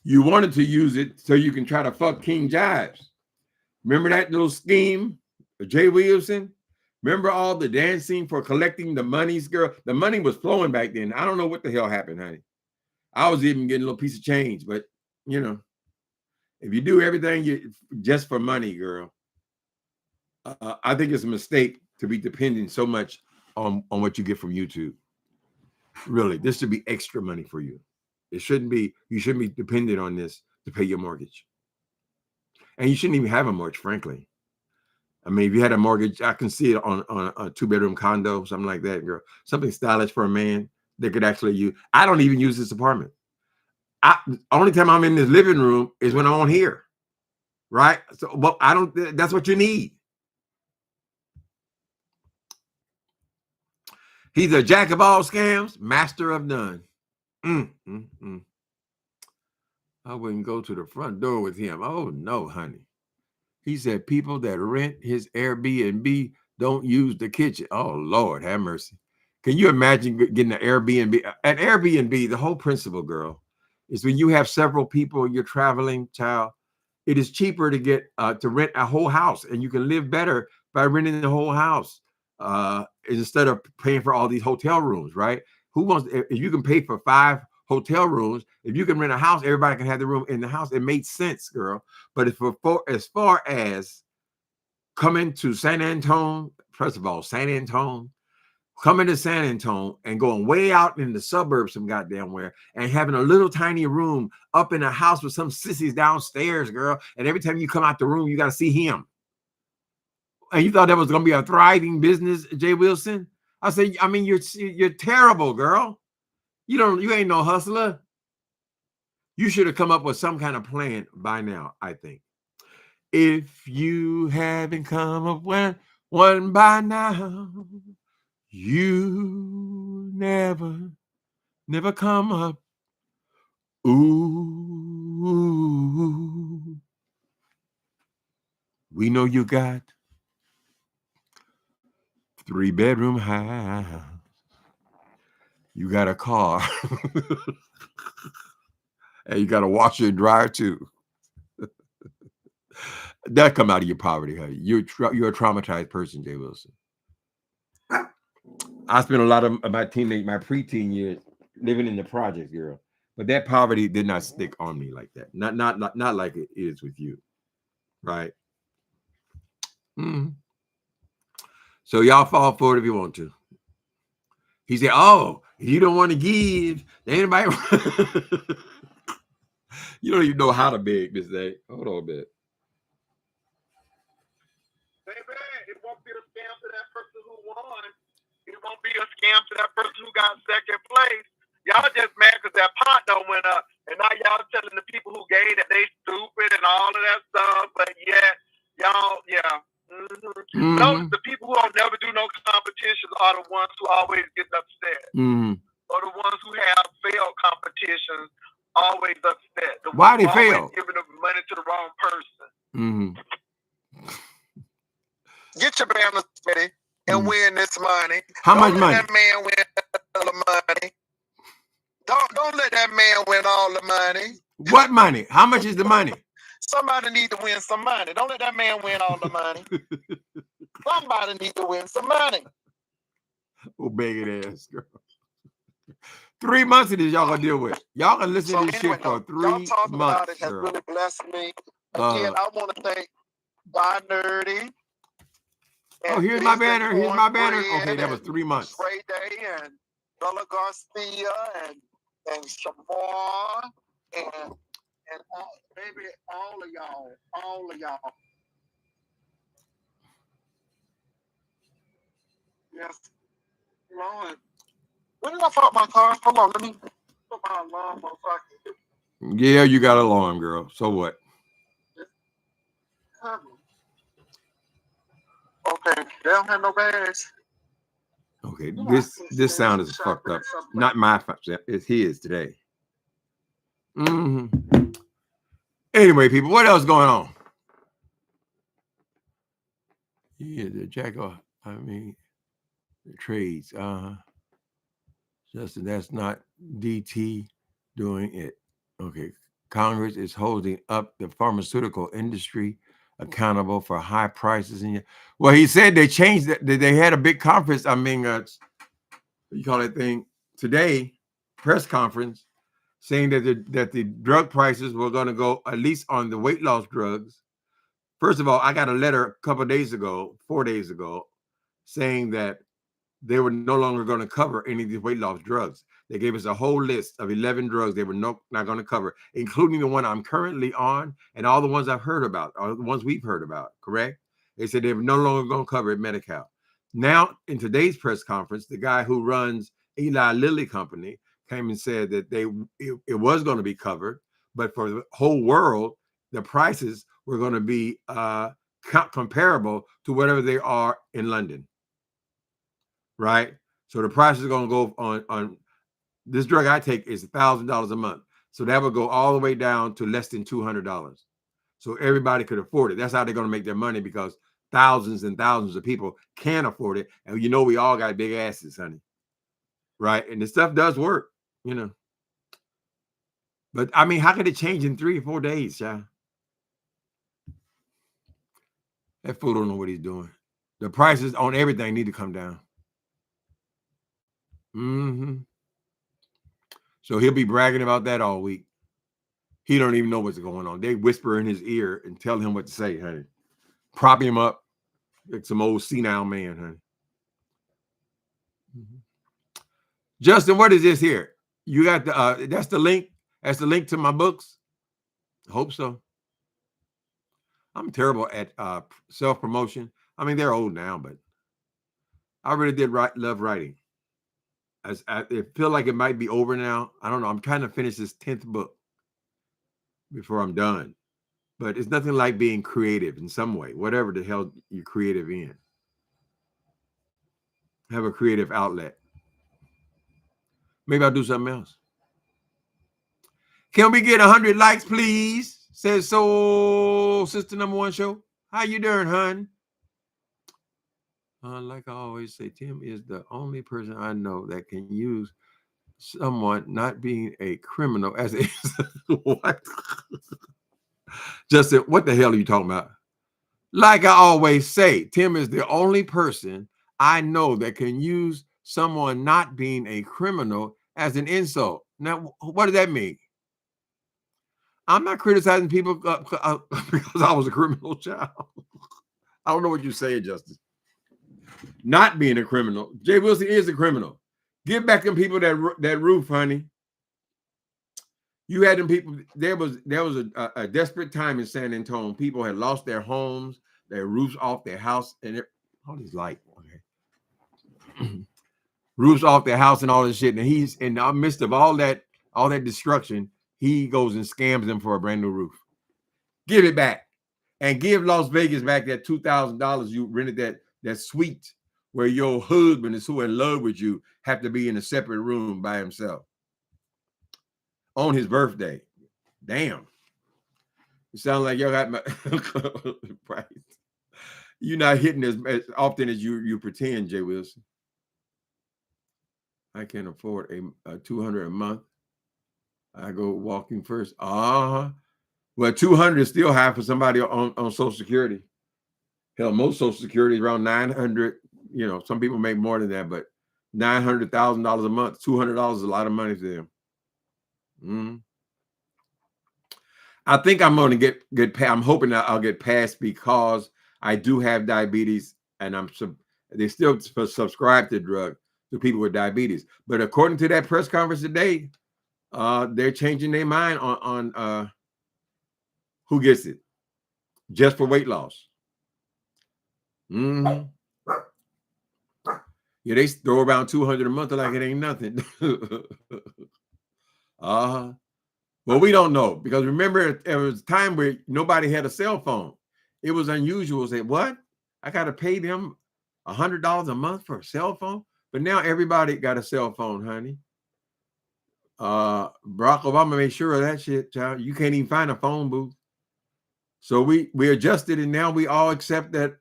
You wanted to use it so you can try to fuck King Jives. Remember that little scheme, Jay Wilson? Remember all the dancing for collecting the monies, girl? The money was flowing back then. I don't know what the hell happened, honey. I was even getting a little piece of change, but you know, if you do everything just for money, girl, I think it's a mistake to be dependent so much on what you get from YouTube. Really, this should be extra money for you. It shouldn't be. You shouldn't be dependent on this to pay your mortgage. And you shouldn't even have a mortgage, frankly. I mean, if you had a mortgage, I can see it on a 2-bedroom condo, something like that, girl. Something stylish for a man that could actually use. I don't even use this apartment. Only time I'm in this living room is when I'm on here, right? So, but I don't. That's what you need. He's a jack of all scams, master of none. I wouldn't go to the front door with him. Oh, no, honey. He said people that rent his Airbnb don't use the kitchen. Oh, Lord, have mercy. Can you imagine getting an Airbnb? At Airbnb, the whole principle, girl, is when you have several people, you're traveling, child, it is cheaper to get to rent a whole house, and you can live better by renting the whole house instead of paying for all these hotel rooms, right? Who wants, if you can pay for 5 hotel rooms, if you can rent a house, everybody can have the room in the house. It made sense, girl. But as far as coming to San Antone, first of all, San Antone, coming to San Antone and going way out in the suburbs, some goddamn where, and having a little tiny room up in a house with some sissies downstairs, girl. And every time you come out the room, you got to see him. And you thought that was going to be a thriving business, Jay Wilson? I said, I mean, you're terrible, girl. You ain't no hustler. You should have come up with some kind of plan by now, I think. If you haven't come up with one by now, you never come up. Ooh, we know you got 3-bedroom house. You got a car. And you got a washer and dryer too. That come out of your poverty, honey. You're a traumatized person, Jay Wilson. I spent a lot of my preteen years living in the projects, girl. But that poverty did not stick on me like that. Not like it is with you, right? So y'all fall for it if you want to. He said, "Oh, if you don't want to give, anybody." You don't even know how to beg this day. Hold on a bit. Baby, it won't be a scam to that person who won. It won't be a scam to that person who got second place. Y'all just mad because that pot don't went up. And now y'all telling the people who gave that they stupid and all of that stuff. But yeah, y'all, yeah. No, the people who don't never do no competitions are the ones who always get upset. Or the ones who have failed competitions always upset. Why they fail? Giving the money to the wrong person. Get your banners ready and win this money. How much money? Don't let that man win all the money. Don't let that man win all the money. What money? How much is the money? Somebody need to win some money. Don't let that man win all the money. Somebody need to win some money. Oh, begging ass girl. 3 months of this y'all gonna deal with. Y'all gonna listen to this shit for 3 months. Y'all talking about it has really blessed me. Again, I want to thank Buy Nerdy. Oh, here's my banner. Here's my banner. Okay, that was 3 months. Trey Day and Bella Garcia and Shamar and baby, all of y'all. Yes, Lord. When did I park my car? Hold on, let me put my alarm on so I can. Yeah, you got an alarm, girl. So what? Okay, they don't have no bags. Okay, this sound is fucked up. Not my fault. It's his today. Anyway, people, what else going on? Yeah, the trades. Justin, that's not DT doing it. Okay, Congress is holding up the pharmaceutical industry accountable for high prices. Well, he said they changed that. They had a big conference. I mean, you call that thing today, press conference, saying that the drug prices were going to go, at least on the weight loss drugs. First of all, I got a letter a couple of days ago, 4 days ago, saying that they were no longer going to cover any of these weight loss drugs. They gave us a whole list of 11 drugs they were not going to cover, including the one I'm currently on and all the ones I've heard about, or the ones we've heard about, correct? They said they were no longer going to cover it, Medi-Cal. Now, in today's press conference, the guy who runs Eli Lilly Company came and said that it was going to be covered, but for the whole world, the prices were going to be comparable to whatever they are in London. Right? So the price is going to go on this drug I take is $1,000 a month. So that would go all the way down to less than $200. So everybody could afford it. That's how they're going to make their money, because thousands and thousands of people can't afford it. And you know, we all got big asses, honey. right? And the stuff does work, you know. But I mean, how could it change in 3 or 4 days, child? That fool don't know what he's doing. The prices on everything need to come down. So he'll be bragging about that all week. He don't even know what's going on. They whisper in his ear and tell him what to say, honey. Prop him up like some old senile man, honey. Justin, what is this here? You got the that's the link. That's the link to my books. I hope so. I'm terrible at self-promotion. I mean, they're old now, but I really did love writing. I feel like it might be over now. I don't know. I'm trying to finish this 10th book before I'm done. But it's nothing like being creative in some way, whatever the hell you're creative in. Have a creative outlet. Maybe I'll do something else. Can we get 100 likes, please? Says Soul Sister Number One Show. How you doing, hun? Like I always say, Tim is the only person I know that can use someone not being a criminal as a what? Justin, what the hell are you talking about? Like I always say, Tim is the only person I know that can use someone not being a criminal as an insult. Now, what does that mean? I'm not criticizing people because I was a criminal child. I don't know what you're saying, Justin. Not being a criminal. Jay Wilson is a criminal. Give back them people that roof, honey. You had them people. There was a desperate time in San Antonio. People had lost their homes, their roofs off their house, and all this light. Okay. Roofs off their house and all this shit. And he's in the midst of all that destruction. He goes and scams them for a brand new roof. Give it back, and give Las Vegas back that $2,000 you rented that suite where your husband is so in love with you have to be in a separate room by himself on his birthday. Damn. It sounds like y'all got my price. You're not hitting as often as you pretend, Jay Wilson. I can't afford a $200 a month. I go walking first. Well, $200 is still high for somebody on Social Security. Hell, most Social Security is around $900. You know, some people make more than that, but $900,000 a month, $200 is a lot of money to them. I think I'm going to get past. I'm hoping that I'll get past because I do have diabetes, and they still subscribe to drug to people with diabetes. But according to that press conference today, they're changing their mind on who gets it just for weight loss. Yeah, they throw around $200 a month like it ain't nothing. Well, we don't know because remember there was a time where nobody had a cell phone. It was unusual. Say, what? I got to pay them $100 a month for a cell phone? But now everybody got a cell phone, honey. Barack Obama made sure of that shit, child. You can't even find a phone booth. So we adjusted, and now we all accept that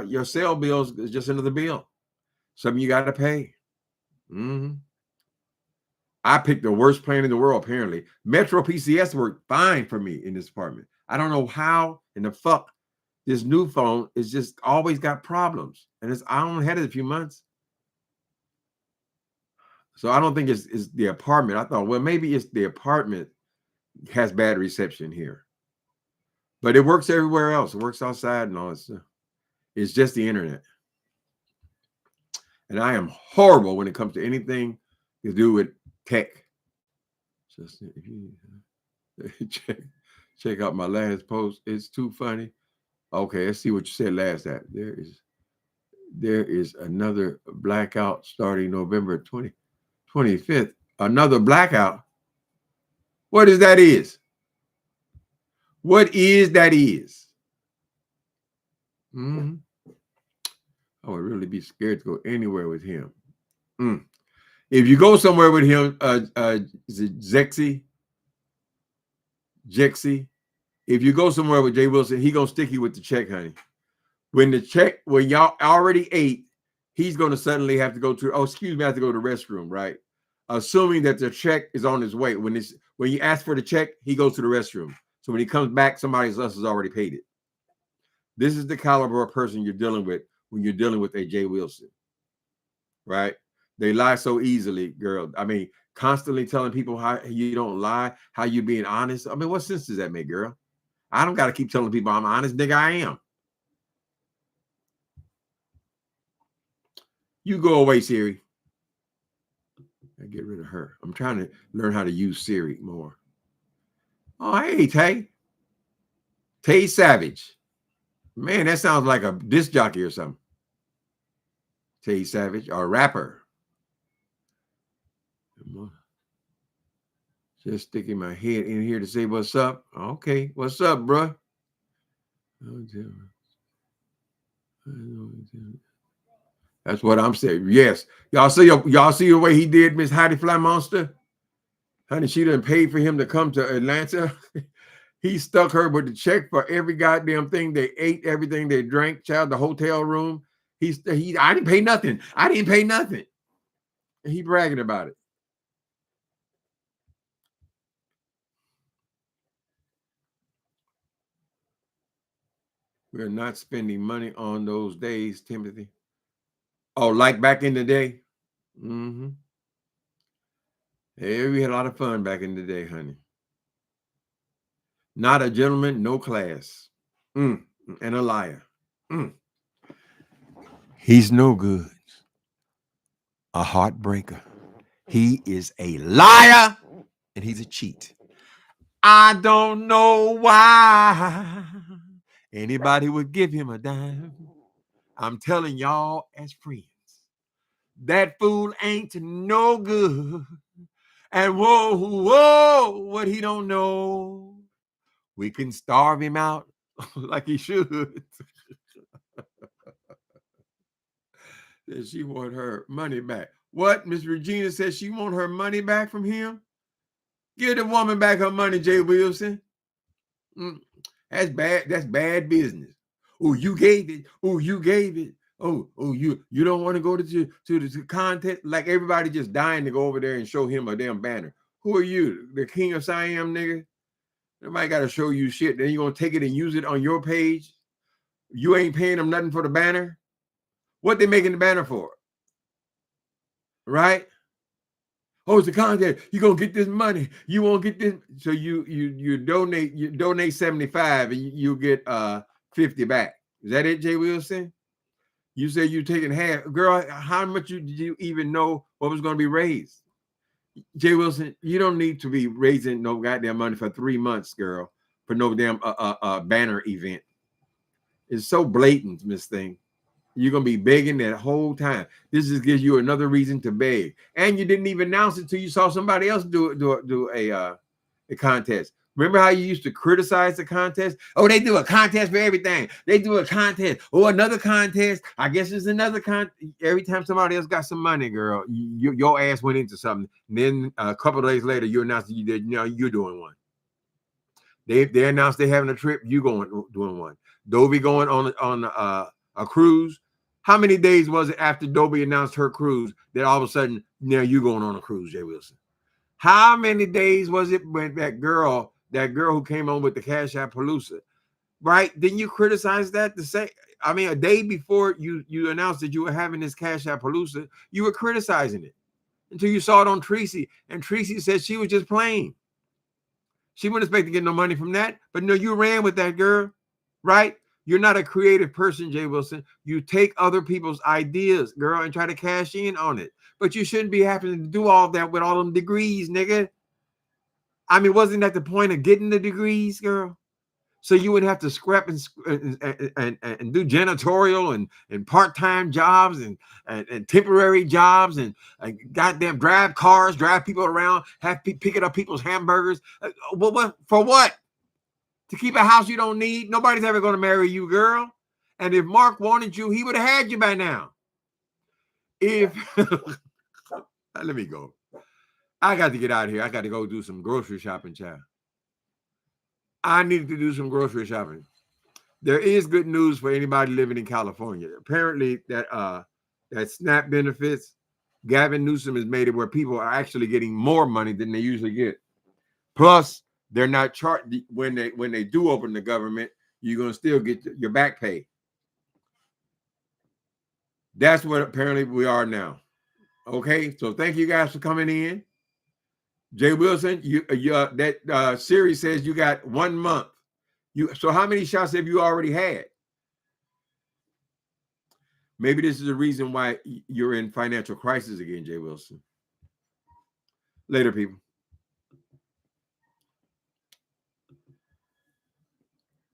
your cell bills is just another bill. Something you got to pay. I picked the worst plan in the world, apparently. Metro PCS worked fine for me in this apartment. I don't know how in the fuck this new phone is just always got problems. And I only had it a few months. So I don't think it's the apartment. I thought, well, maybe it's the apartment has bad reception here. But it works everywhere else. It works outside and all that stuff. It's just the internet. And I am horrible when it comes to anything to do with tech. Just if you check out my last post, it's too funny. Okay, let's see what you said last time. There is another blackout starting November 25th. Another blackout. What is that is? What is that is? I would really be scared to go anywhere with him. If you go somewhere with him, is it Jexy? If you go somewhere with Jay Wilson, he gonna stick you with the check, honey. When y'all already ate, he's going to suddenly have to go to, oh, excuse me, I have to go to the restroom, right? Assuming that the check is on his way. When you ask for the check, he goes to the restroom. So when he comes back, somebody else has already paid it. This is the caliber of person you're dealing with when you're dealing with a Jay Wilson, right? They lie so easily, girl. I mean, constantly telling people how you don't lie, how you being honest. I mean, what sense does that make, girl? I don't got to keep telling people I'm honest, nigga. I am. You go away, Siri. I get rid of her. I'm trying to learn how to use Siri more. Oh, hey, Tay. Tay Savage. Man, that sounds like a disc jockey or something. Tay Savage, or a rapper. Just sticking my head in here to say what's up. Okay, what's up, bruh? That's what I'm saying. Yes. Y'all see the way he did Miss Heidi Fly Monster? Honey, she done paid for him to come to Atlanta. He stuck her with the check for every goddamn thing. They ate, everything they drank, child, the hotel room. I didn't pay nothing. I didn't pay nothing. And he bragging about it. We're not spending money on those days, Timothy. Oh, like back in the day? Mm-hmm. Hey, we had a lot of fun back in the day, honey. Not a gentleman, no class. And a liar. He's no good. A heartbreaker. He is a liar and he's a cheat. I don't know why anybody would give him a dime. I'm telling y'all as friends, that fool ain't no good. And whoa, what he don't know, we can starve him out like he should. She want her money back. What? Miss Regina says she want her money back from him? Give the woman back her money, Jay Wilson. That's bad. That's bad business. Oh, you gave it. Oh, you gave it. Oh, you don't want to go to the contest? Like everybody just dying to go over there and show him a damn banner. Who are you? The king of Siam, nigga? Nobody got to show you shit. Then you're going to take it and use it on your page? You ain't paying them nothing for the banner? What they making the banner for? Right? Oh, it's a contest. You're gonna get this money. You won't get this. So you donate 75 and you get 50 back. Is that it, Jay Wilson? You said you taking half. Girl, how much did you even know what was gonna be raised? Jay Wilson, you don't need to be raising no goddamn money for 3 months, girl, for no damn banner event. It's so blatant, Miss Thing. You're going to be begging that whole time. This just gives you another reason to beg. And you didn't even announce it until you saw somebody else do a contest. Remember how you used to criticize the contest? Oh, they do a contest for everything. They do a contest. Oh, another contest. I guess it's another contest. Every time somebody else got some money, girl, your ass went into something. And then a couple of days later, you announced that you're doing one. They announced they're having a trip. You doing one. Dovey going on a cruise. How many days was it after Dovey announced her cruise that all of a sudden now you going on a cruise, Jay Wilson? How many days was it when that girl who came on with the Cash App Palooza, right? Didn't you criticize that to say? I mean, a day before you announced that you were having this Cash App Palooza, you were criticizing it until you saw it on Tracy, and Tracy said she was just playing. She wouldn't expect to get no money from that, but no, you ran with that, girl, right? You're not a creative person, Jay Wilson. You take other people's ideas, girl, and try to cash in on it. But you shouldn't be having to do all that with all them degrees, nigga. I mean, wasn't that the point of getting the degrees, girl? So you would have to scrap and do janitorial and part-time jobs and temporary jobs and goddamn drive cars, drive people around, have picking up people's hamburgers. What for what? To keep a house you don't need? Nobody's ever going to marry you, girl. And if Mark wanted you, he would have had you by now. Let me go. I got to get out of here. I got to go do some grocery shopping, child. I needed to do some grocery shopping. There is good news for anybody living in California. Apparently that that SNAP benefits. Gavin Newsom has made it where people are actually getting more money than they usually get. Plus, they're not charged when they do open the government. You're going to still get your back pay. That's what apparently we are now. Okay, so thank you guys for coming in. Jay Wilson, that series says you got 1 month. So how many shots have you already had? Maybe this is the reason why you're in financial crisis again, Jay Wilson. Later, people.